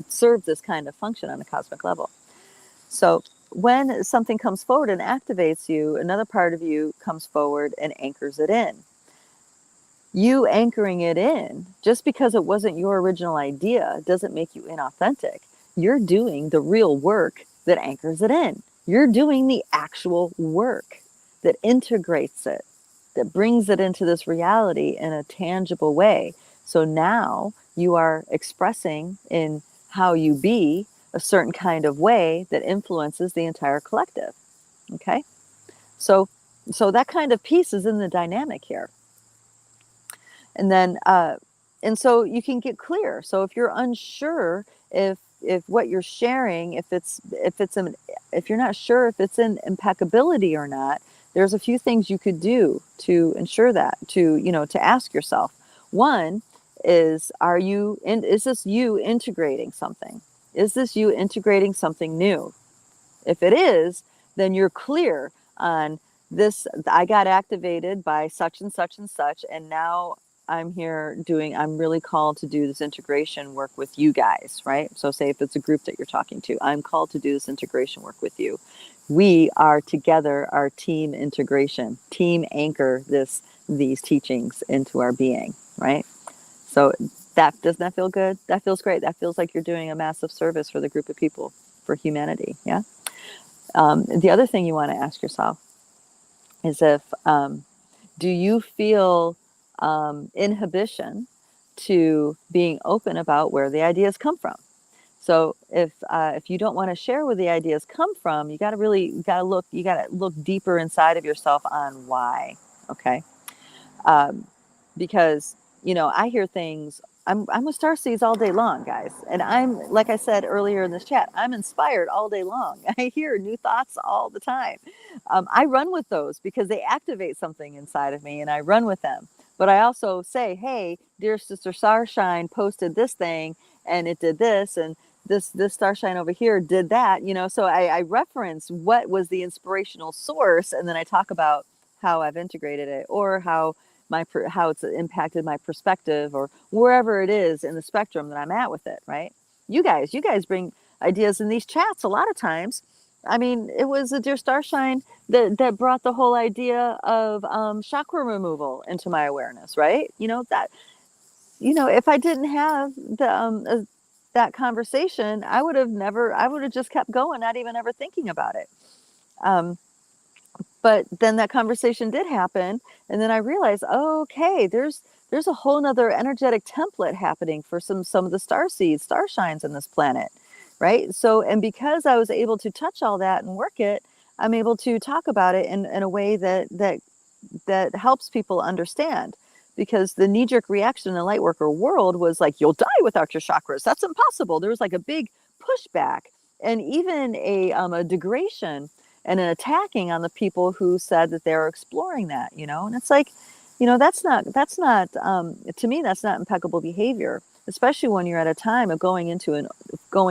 serve this kind of function on a cosmic level. So when something comes forward and activates you, another part of you comes forward and anchors it in. You anchoring it in, just because it wasn't your original idea, doesn't make you inauthentic. You're doing the real work that anchors it in. You're doing the actual work that integrates it, that brings it into this reality in a tangible way. So now you are expressing in how you be a certain kind of way that influences the entire collective. Okay? So that kind of piece is in the dynamic here. And then and so you can get clear. So if you're unsure if what you're sharing, if you're not sure if it's in impeccability or not, there's a few things you could do to ensure that, to ask yourself. One is, is this you integrating something? Is this you integrating something new? If it is, then you're clear on this. I got activated by such and such and such, and now I'm really called to do this integration work with you guys, right? So say if it's a group that you're talking to, I'm called to do this integration work with you. We are together, our team integration, team anchor these teachings into our being, right? So doesn't that feel good? That feels great. That feels like you're doing a massive service for the group of people, for humanity, yeah? The other thing you want to ask yourself is do you feel inhibition to being open about where the ideas come from? So if you don't want to share where the ideas come from, you got to look deeper inside of yourself on why. Okay, because I hear things. I'm with Starseeds all day long, guys, and I'm, like I said earlier in this chat, I'm inspired all day long. I hear new thoughts all the time. I run with those because they activate something inside of me, and I run with them. But I also say, hey, dear sister Starshine posted this thing, and it did this, and this Starshine over here did that. So I reference what was the inspirational source, and then I talk about how I've integrated it, or how it's impacted my perspective, or wherever it is in the spectrum that I'm at with it, right? You guys bring ideas in these chats a lot of times. I mean, it was a dear starshine that brought the whole idea of chakra removal into my awareness, right? If I didn't have that conversation, I would have just kept going, not even ever thinking about it. Um, but then that conversation did happen, and then I realized, oh, okay, there's a whole nother energetic template happening for some of the starseeds, starshines in this planet, right? So, and because I was able to touch all that and work it, I'm able to talk about it in a way that helps people understand. Because the knee-jerk reaction in the lightworker world was like, you'll die without your chakras. That's impossible. There was like a big pushback and even a degradation and an attacking on the people who said that they're exploring that, and it's like, that's not to me, that's not impeccable behavior, especially when you're at a time of going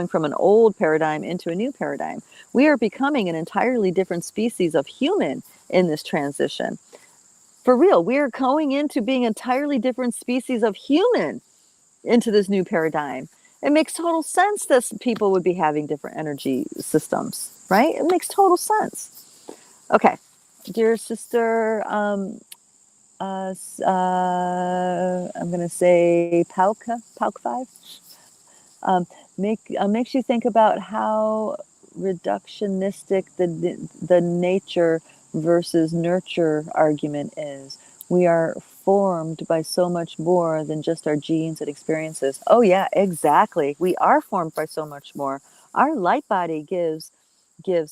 from an old paradigm into a new paradigm. We are becoming an entirely different species of human in this transition. For real, we are going into being entirely different species of human into this new paradigm. It makes total sense that people would be having different energy systems, right? It makes total sense. Okay, dear sister, I'm going to say Pauk 5, um, makes you think about how reductionistic the nature versus nurture argument is. We are formed by so much more than just our genes and experiences. Oh yeah, exactly. We are formed by so much more. Our light body gives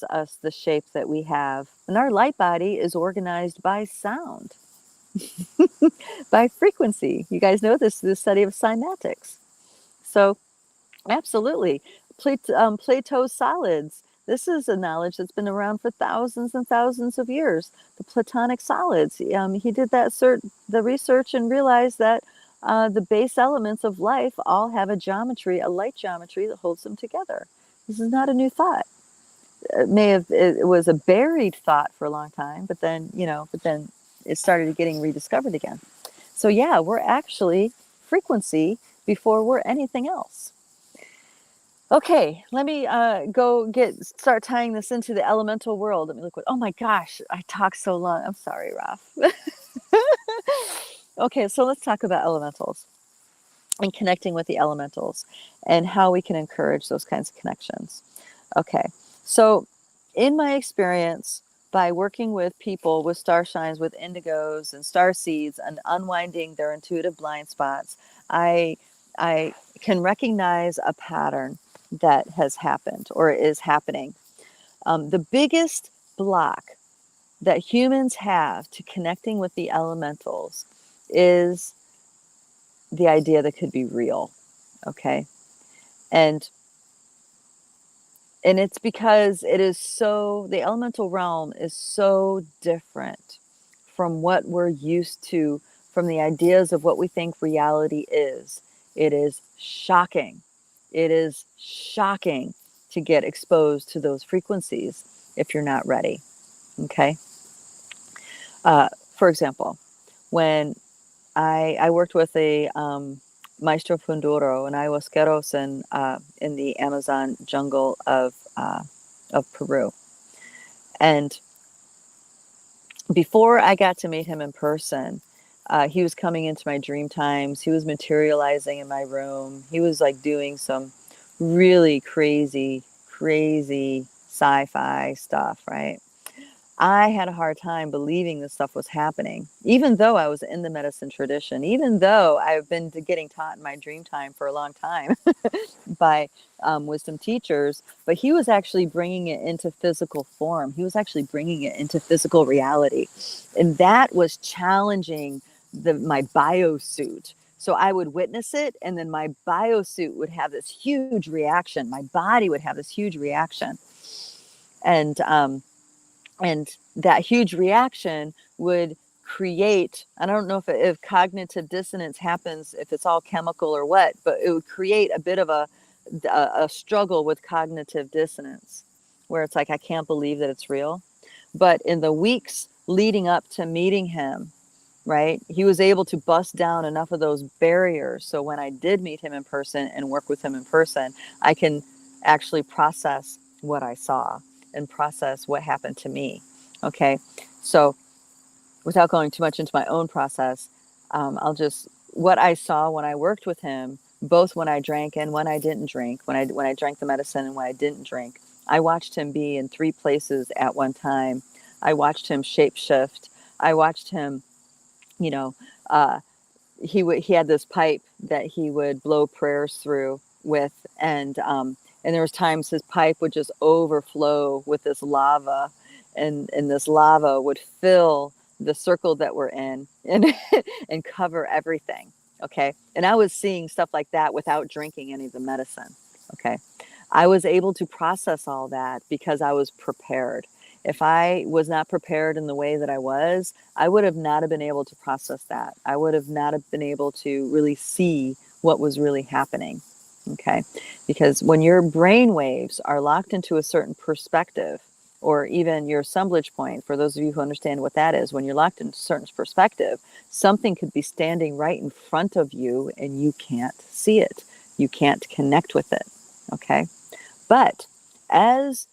us the shape that we have, and our light body is organized by sound, by frequency. You guys know this study of cymatics. So absolutely. Plato's solids. This is a knowledge that's been around for thousands and thousands of years. The Platonic solids. He did the research and realized that the base elements of life all have a light geometry that holds them together. This is not a new thought. It was a buried thought for a long time, but then it started getting rediscovered again. So yeah, we're actually frequency before we're anything else. Okay, let me start tying this into the elemental world. Let me look. Oh my gosh, I talked so long. I'm sorry, Raf. Okay, so let's talk about elementals and connecting with the elementals and how we can encourage those kinds of connections. Okay, so in my experience, by working with people with starshines, with indigos and starseeds, and unwinding their intuitive blind spots, I can recognize a pattern that has happened or is happening. The biggest block that humans have to connecting with the elementals is the idea that could be real. Okay. And it's because the elemental realm is so different from what we're used to, from the ideas of what we think reality is. It is shocking. It is shocking to get exposed to those frequencies if you're not ready. Okay. For example, when I worked with a maestro funduro and ayahuasqueros in the Amazon jungle of Peru. And before I got to meet him in person, he was coming into my dream times. He was materializing in my room. He was like doing some really crazy sci-fi stuff, right? I had a hard time believing this stuff was happening, even though I was in the medicine tradition, even though I've been getting taught in my dream time for a long time by wisdom teachers. But he was actually bringing it into physical form. He was actually bringing it into physical reality. And that was challenging my biosuit. So I would witness it, and then my biosuit would have this huge reaction. My body would have this huge reaction. And that huge reaction would create, I don't know if cognitive dissonance happens, if it's all chemical or what, but it would create a bit of a struggle with cognitive dissonance, where it's like, I can't believe that it's real. But in the weeks leading up to meeting him, right, he was able to bust down enough of those barriers. So when I did meet him in person and work with him in person, I can actually process what I saw. and process what happened to me. Okay, so without going too much into my own process, what I saw when I worked with him, both when I drank and when I didn't drink, when I drank the medicine and when I didn't drink, I watched him be in 3 places at one time. I watched him shapeshift. I watched him, you know, uh, he had this pipe that he would blow prayers through with, and there was times his pipe would just overflow with this lava, and this lava would fill the circle that we're in and and cover everything. Okay, and I was seeing stuff like that without drinking any of the medicine. Okay, I was able to process all that because I was prepared. If I was not prepared in the way that I was, I would have not have been able to process that. I would have not have been able to really see what was really happening. Okay. Because when your brain waves are locked into a certain perspective, or even your assemblage point, for those of you who understand what that is, when you're locked in a certain perspective, something could be standing right in front of you and you can't see it. You can't connect with it. Okay. But as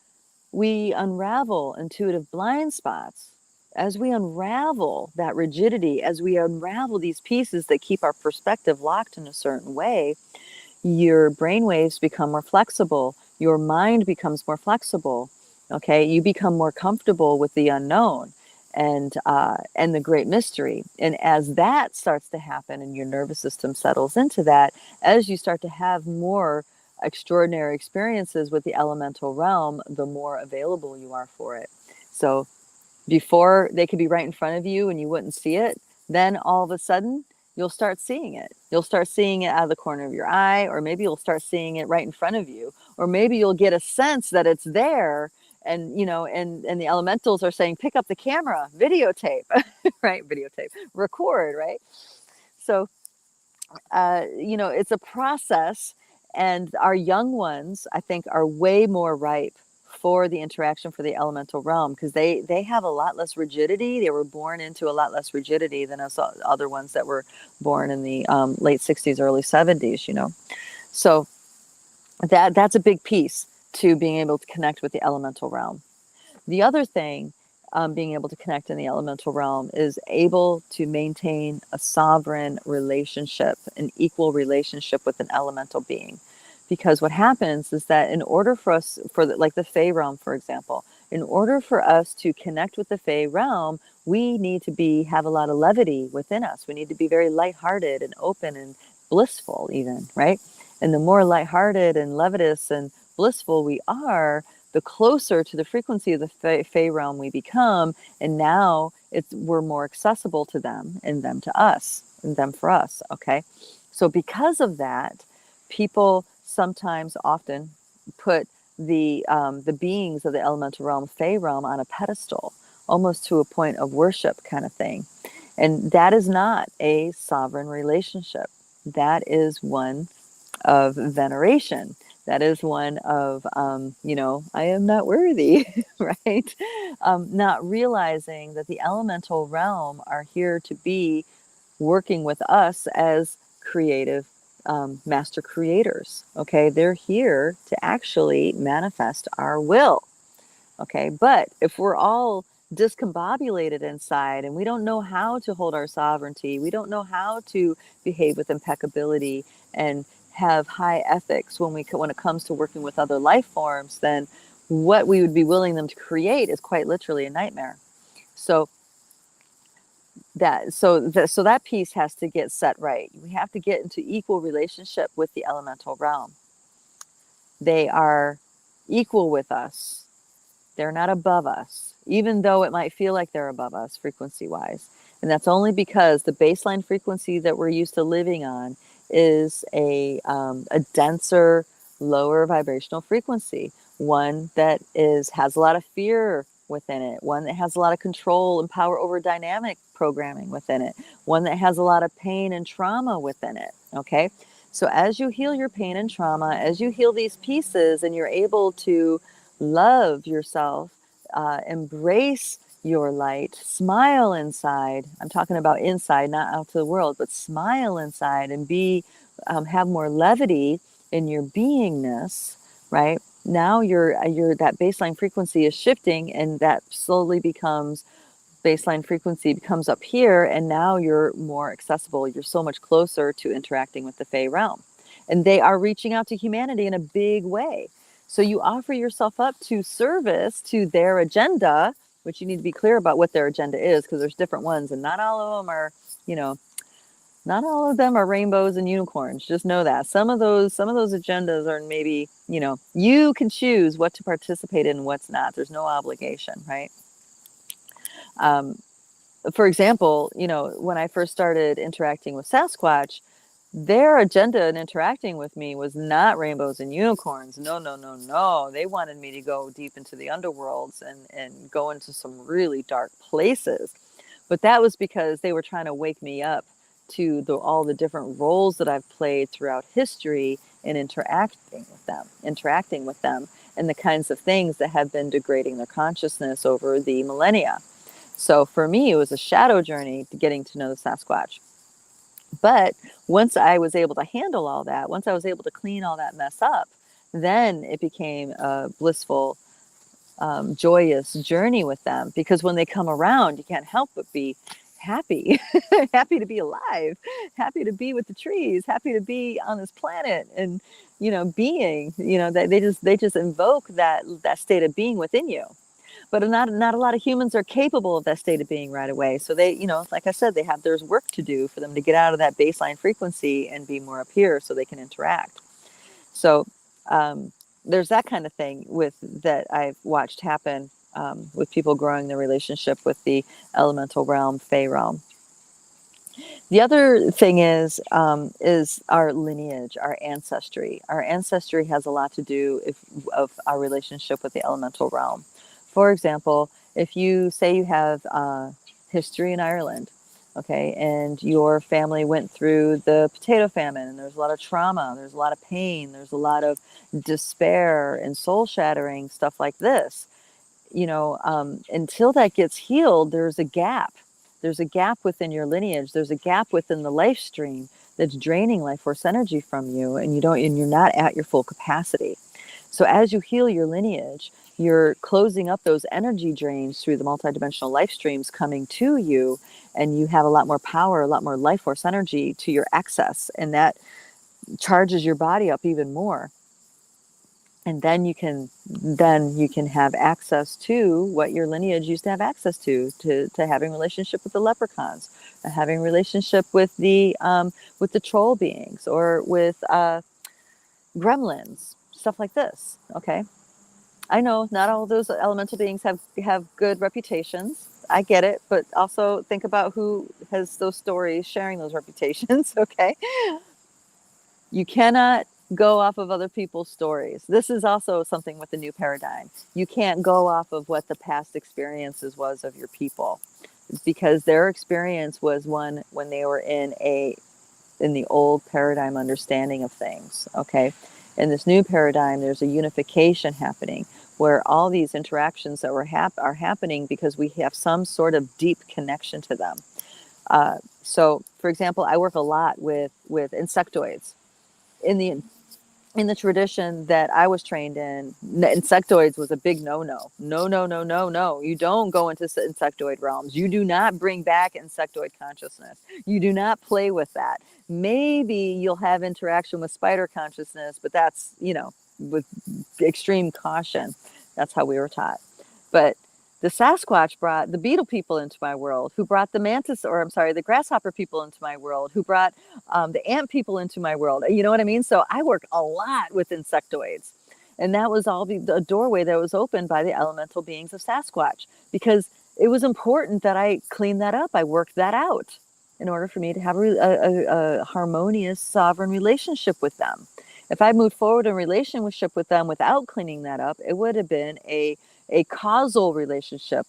we unravel intuitive blind spots, as we unravel that rigidity, as we unravel these pieces that keep our perspective locked in a certain way, your brain waves become more flexible, your mind becomes more flexible. Okay, you become more comfortable with the unknown and the great mystery. And as that starts to happen and your nervous system settles into that, as you start to have more extraordinary experiences with the elemental realm, the more available you are for it. So before, they could be right in front of you and you wouldn't see it, then all of a sudden you'll start seeing it. You'll start seeing it out of the corner of your eye, or maybe you'll start seeing it right in front of you, or maybe you'll get a sense that it's there, and and the elementals are saying, pick up the camera, videotape. Right, videotape, record, right? So it's a process, and our young ones, I think, are way more ripe for the interaction for the elemental realm, because they have a lot less rigidity. They were born into a lot less rigidity than us other ones that were born in the late 60s, early 70s, So that's a big piece to being able to connect with the elemental realm. The other thing, being able to connect in the elemental realm, is able to maintain a sovereign relationship, an equal relationship with an elemental being. Because what happens is that in order for us, like the Fey realm, for example, in order for us to connect with the Fey realm, we need to have a lot of levity within us. We need to be very lighthearted and open and blissful even, right? And the more lighthearted and levitous and blissful we are, the closer to the frequency of the Fey realm we become, and now we're more accessible to them, and them to us, and them for us. Okay, so because of that, people sometimes, often, put the beings of the elemental realm, Fey realm, on a pedestal, almost to a point of worship kind of thing, and that is not a sovereign relationship. That is one of veneration. That is one of, I am not worthy, right? Not realizing that the elemental realm are here to be working with us as creative master creators. Okay, they're here to actually manifest our will. Okay, but if we're all discombobulated inside and we don't know how to hold our sovereignty, we don't know how to behave with impeccability and have high ethics when it comes to working with other life forms, then what we would be willing them to create is quite literally a nightmare. So that piece has to get set right. We have to get into equal relationship with the elemental realm. They are equal with us. They're not above us, even though it might feel like they're above us frequency-wise. And that's only because the baseline frequency that we're used to living on is a denser, lower vibrational frequency, one that has a lot of fear within it, one that has a lot of control and power over dynamic programming within it, one that has a lot of pain and trauma within it, okay? So as you heal your pain and trauma, as you heal these pieces and you're able to love yourself, embrace your light, smile inside. I'm talking about inside, not out to the world, but smile inside and have more levity in your beingness, right? now your that baseline frequency is shifting, and that slowly becomes baseline frequency becomes up here, and now you're more accessible. You're so much closer to interacting with the Fey realm, and they are reaching out to humanity in a big way. So you offer yourself up to service to their agenda, which you need to be clear about what their agenda is, because there's different ones, and not all of them are, you know, not all of them are rainbows and unicorns. Just know that some of those agendas are, maybe, you can choose what to participate in and what's not. There's no obligation, right? For example, when I first started interacting with Sasquatch, their agenda in interacting with me was not rainbows and unicorns. No, no, no, no. They wanted me to go deep into the underworlds and go into some really dark places. But that was because they were trying to wake me up to all the different roles that I've played throughout history in interacting with them, and the kinds of things that have been degrading their consciousness over the millennia. So for me, it was a shadow journey to getting to know the Sasquatch. But once I was able to handle all that, once I was able to clean all that mess up, then it became a blissful, joyous journey with them. Because when they come around, you can't help but be happy, happy to be alive, happy to be with the trees, happy to be on this planet, and being. They just invoke that state of being within you. But not a lot of humans are capable of that state of being right away. So they, like I said, there's work to do for them to get out of that baseline frequency and be more up here so they can interact. So there's that kind of thing that I've watched happen with people growing their relationship with the elemental realm, Fey realm. The other thing is our lineage, our ancestry. Our ancestry has a lot to do of our relationship with the elemental realm. For example, if you say you have history in Ireland, okay, and your family went through the potato famine, and there's a lot of trauma, there's a lot of pain, there's a lot of despair and soul shattering stuff like this, until that gets healed, there's a gap. There's a gap within your lineage. There's a gap within the life stream that's draining life force energy from you, and you're not at your full capacity. So as you heal your lineage, you're closing up those energy drains through the multidimensional life streams coming to you, and you have a lot more power, a lot more life force energy to your access, and that charges your body up even more. And then you can have access to what your lineage used to have access to having relationship with the leprechauns, having relationship with the troll beings, or with gremlins, stuff like this. Okay, I know not all of those elemental beings have good reputations. I get it, but also think about who has those stories sharing those reputations. Okay, you cannot go off of other people's stories. This is also something with the new paradigm. You can't go off of what the past experiences was of your people, because their experience was one when they were in the old paradigm understanding of things. Okay, in this new paradigm, there's a unification happening where all these interactions that are happening because we have some sort of deep connection to them. So, for example, I work a lot with insectoids. In the tradition that I was trained in, insectoids was a big no-no. No, no, no, no, no. You don't go into insectoid realms. You do not bring back insectoid consciousness. You do not play with that. Maybe you'll have interaction with spider consciousness, but that's, with extreme caution. That's how we were taught. But the Sasquatch brought the beetle people into my world, who brought the grasshopper people into my world, who brought the ant people into my world. You know what I mean? So I work a lot with insectoids. And that was all the doorway that was opened by the elemental beings of Sasquatch, because it was important that I clean that up. I worked that out in order for me to have a harmonious, sovereign relationship with them. If I moved forward in relationship with them without cleaning that up, it would have been a causal relationship,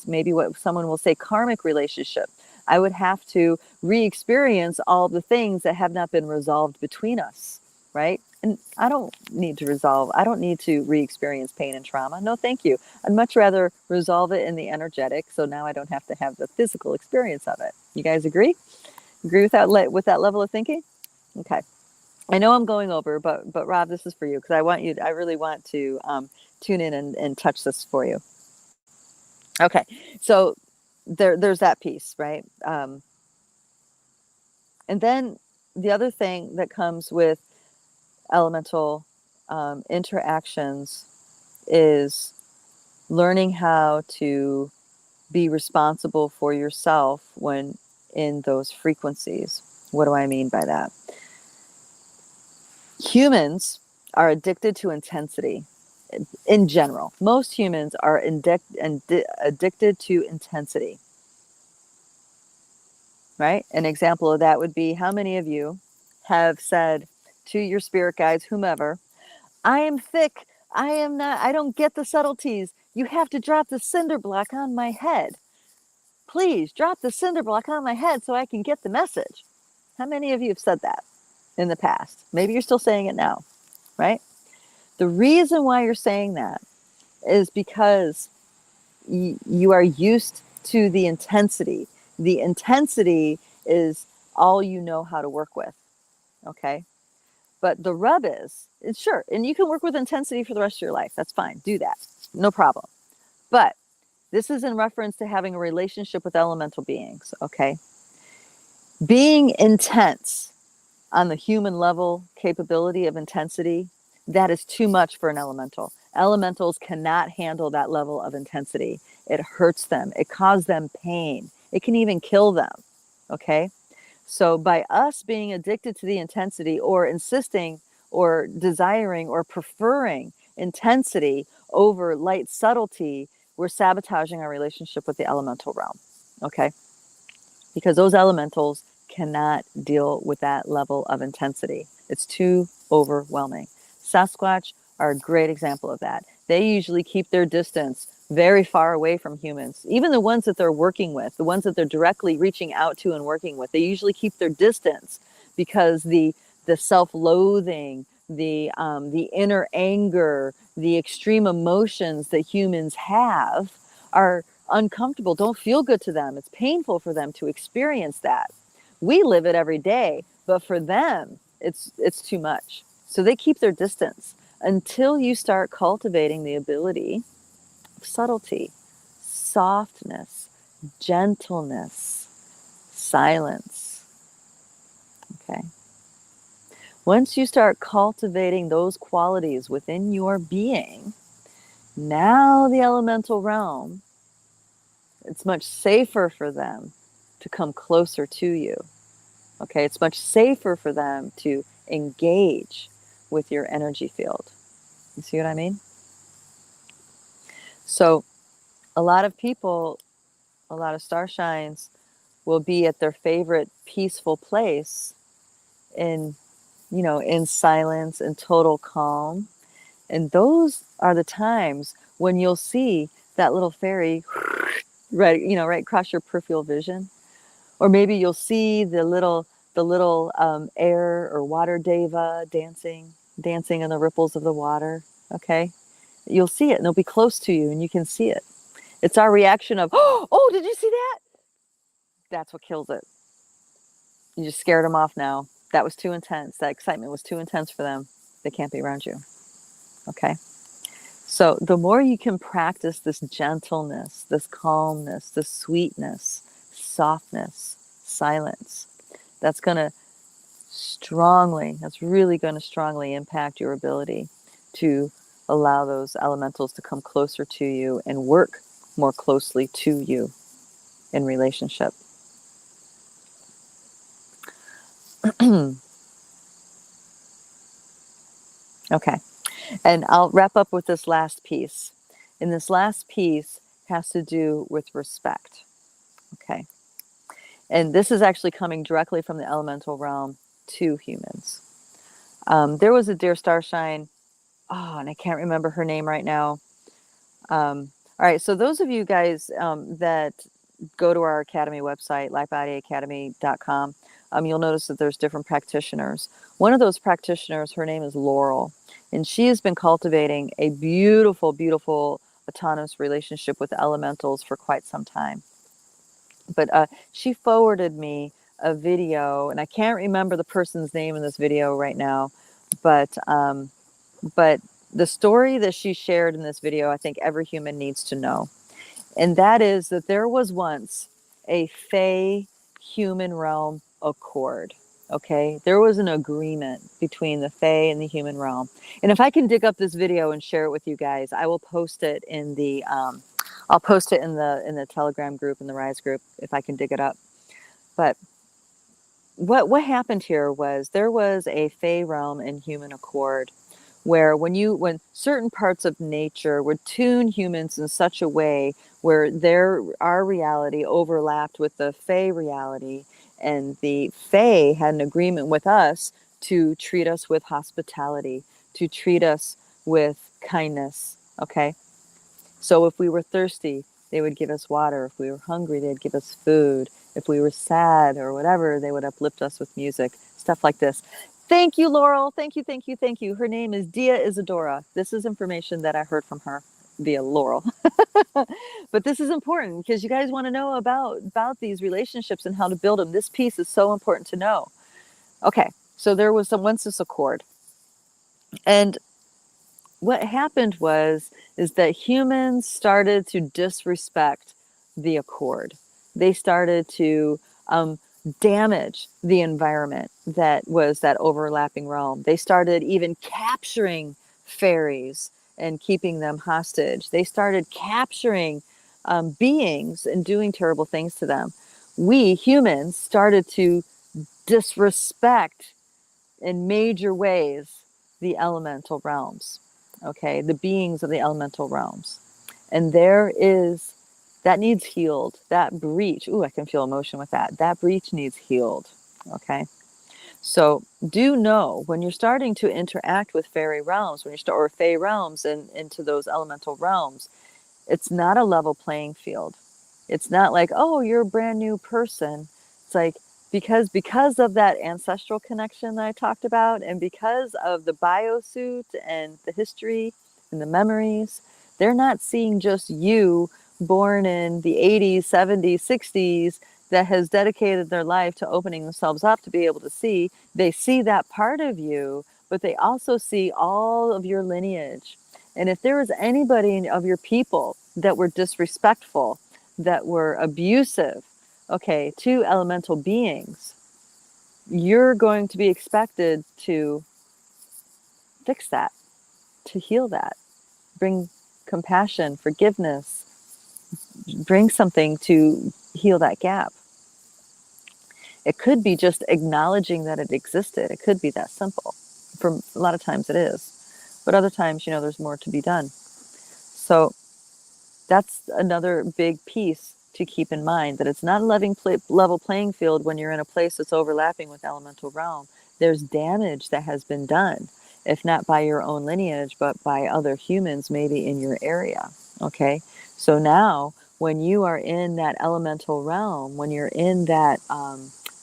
maybe what someone will say karmic relationship. I would have to re-experience all the things that have not been resolved between us, right? And I don't need to re-experience pain and trauma. No, thank you. I'd much rather resolve it in the energetic, so now I don't have to have the physical experience of it. You guys agree? Agree with that level of thinking? Okay. I know I'm going over, but Rob, this is for you because I really want to tune in and touch this for you. Okay, so there's that piece, right? And then the other thing that comes with elemental interactions is learning how to be responsible for yourself when in those frequencies. What do I mean by that? Humans are addicted to intensity in general. Most humans are addicted to intensity, right? An example of that would be how many of you have said to your spirit guides, whomever, I am thick. I am not, I don't get the subtleties. You have to drop the cinder block on my head. Please drop the cinder block on my head so I can get the message. How many of you have said that in the past? Maybe you're still saying it now, right? The reason why you're saying that is because you are used to the intensity. The intensity is all you know how to work with, okay? But the rub is, it's sure, and you can work with intensity for the rest of your life. That's fine. Do that. No problem. But this is in reference to having a relationship with elemental beings, okay? Being intense on the human level capability of intensity, that is too much for an elemental. Elementals cannot handle that level of intensity. It hurts them. It causes them pain. It can even kill them, okay? So by us being addicted to the intensity or insisting or desiring or preferring intensity over light subtlety, we're sabotaging our relationship with the elemental realm, okay? Because those elementals cannot deal with that level of intensity. It's too overwhelming. Sasquatch are a great example of that. They usually keep their distance very far away from humans. Even the ones that they're working with, the ones that they're directly reaching out to and working with, they usually keep their distance because the self-loathing, the inner anger, the extreme emotions that humans have are uncomfortable, don't feel good to them. It's painful for them to experience that. We live it every day, but for them, it's too much. So they keep their distance until you start cultivating the ability of subtlety, softness, gentleness, silence. Okay. Once you start cultivating those qualities within your being, now the elemental realm, it's much safer for them to come closer to you. Okay, it's much safer for them to engage with your energy field. You see what I mean? So a lot of people, a lot of starshines will be at their favorite peaceful place in, in silence and total calm. And those are the times when you'll see that little fairy right, right across your peripheral vision. Or maybe you'll see the little air or water deva dancing in the ripples of the water. Okay, you'll see it, and they'll be close to you, and you can see it. It's our reaction of, oh, did you see that? That's what kills it. You just scared them off now. That was too intense. That excitement was too intense for them. They can't be around you. Okay. So the more you can practice this gentleness, this calmness, this sweetness, softness, silence, that's really going to strongly impact your ability to allow those elementals to come closer to you and work more closely to you in relationship. Okay. And I'll wrap up with this last piece. And this last piece has to do with respect. Okay. And this is actually coming directly from the elemental realm to humans. There was a dear starshine. Oh, and I can't remember her name right now. All right. So those of you guys that go to our Academy website, lifebodyacademy.com, you'll notice that there's different practitioners. One of those practitioners, her name is Laurel, and she has been cultivating a beautiful, beautiful autonomous relationship with elementals for quite some time. But she forwarded me a video, and I can't remember the person's name in this video right now, but the story that she shared in this video, I think every human needs to know. And that is that there was once a Fey human realm accord. Okay, there was an agreement between the Fey and the human realm. And if I can dig up this video and share it with you guys, I will post it in the I'll post it in the Telegram group, in the Rise group, if I can dig it up. But what happened here was there was a Fey realm and human accord, where when certain parts of nature would tune humans in such a way where our reality overlapped with the Fey reality, and the Fey had an agreement with us to treat us with hospitality, to treat us with kindness. Okay, so if we were thirsty, they would give us water. If we were hungry, they'd give us food. If we were sad or whatever, they would uplift us with music, stuff like this. Thank you, Laurel. Thank you, thank you, thank you. Her name is Dia Isadora. This is information that I heard from her via Laurel. But this is important because you guys want to know about these relationships and how to build them. This piece is so important to know. Okay, so there was once this accord. And what happened is that humans started to disrespect the accord. They started to damage the environment that was that overlapping realm. They started even capturing fairies and keeping them hostage. They started capturing beings and doing terrible things to them. We humans started to disrespect in major ways the elemental realms, okay, the beings of the elemental realms. And that needs healed. That breach, ooh, I can feel emotion with that. That breach needs healed, okay? So do know when you're starting to interact with fairy realms, or fey realms and into those elemental realms, it's not a level playing field. It's not like, oh, you're a brand new person. It's like, because of that ancestral connection that I talked about, and because of the biosuit and the history and the memories, they're not seeing just you born in the 80s, 70s, 60s that has dedicated their life to opening themselves up to be able to see. They see that part of you, but they also see all of your lineage. And if there was anybody of your people that were disrespectful, that were abusive, okay, to elemental beings, you're going to be expected to fix that, to heal that, bring compassion, forgiveness, bring something to heal that gap. It could be just acknowledging that it existed. It could be that simple. For a lot of times it is. But other times, there's more to be done. So that's another big piece to keep in mind, that it's not a level playing field when you're in a place that's overlapping with elemental realm. There's damage that has been done, if not by your own lineage, but by other humans maybe in your area. Okay, so now when you are in that elemental realm, when you're in that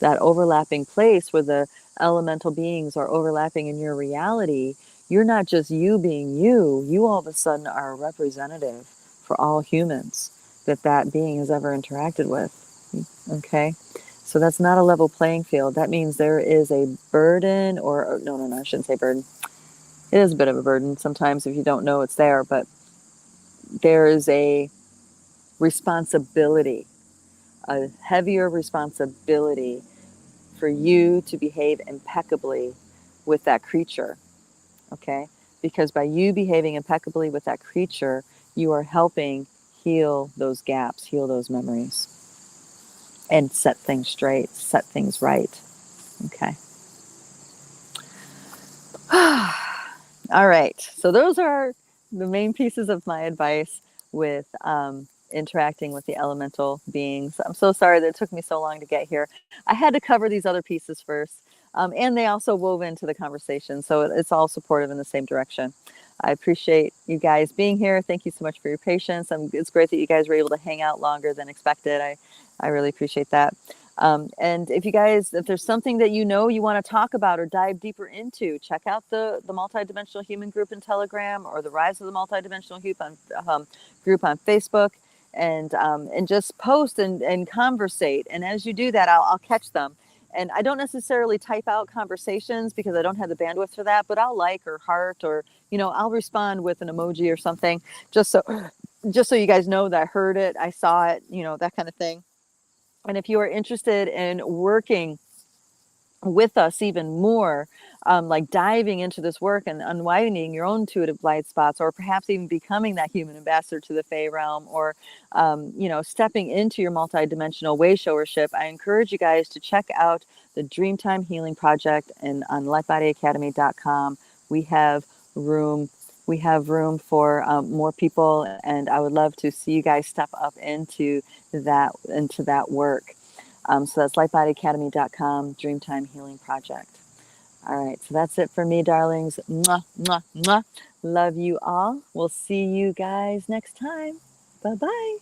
overlapping place where the elemental beings are overlapping in your reality, you're not just you being you. You all of a sudden are a representative for all humans that being has ever interacted with. Okay, so that's not a level playing field. That means there is a burden, or no, I shouldn't say burden. It is a bit of a burden sometimes if you don't know it's there, but there is a responsibility, a heavier responsibility for you to behave impeccably with that creature. Okay, because by you behaving impeccably with that creature, you are helping heal those gaps, heal those memories, and set things straight, set things right. Okay. All right. So those are the main pieces of my advice with interacting with the elemental beings. I'm so sorry that it took me so long to get here. I had to cover these other pieces first. And they also wove into the conversation. So it's all supportive in the same direction. I appreciate you guys being here. Thank you so much for your patience. It's great that you guys were able to hang out longer than expected. I really appreciate that. And if there's something that you want to talk about or dive deeper into, check out the Multidimensional Human group in Telegram, or the Rise of the Multidimensional group on Facebook, and just post and conversate. And as you do that, I'll catch them. And I don't necessarily type out conversations because I don't have the bandwidth for that, but I'll like or heart or, I'll respond with an emoji or something just so you guys know that I heard it, I saw it, that kind of thing. And if you are interested in working with us even more, like diving into this work and unwinding your own intuitive blind spots, or perhaps even becoming that human ambassador to the Fae realm, or stepping into your multidimensional wayshowership, I encourage you guys to check out the Dreamtime Healing Project and on lightbodyacademy.com. We have room. We have room for more people, and I would love to see you guys step up into that work. So that's lightbodyacademy.com, Dreamtime Healing Project. All right, so that's it for me, darlings. Mwah, mwah, mwah. Love you all. We'll see you guys next time. Bye-bye.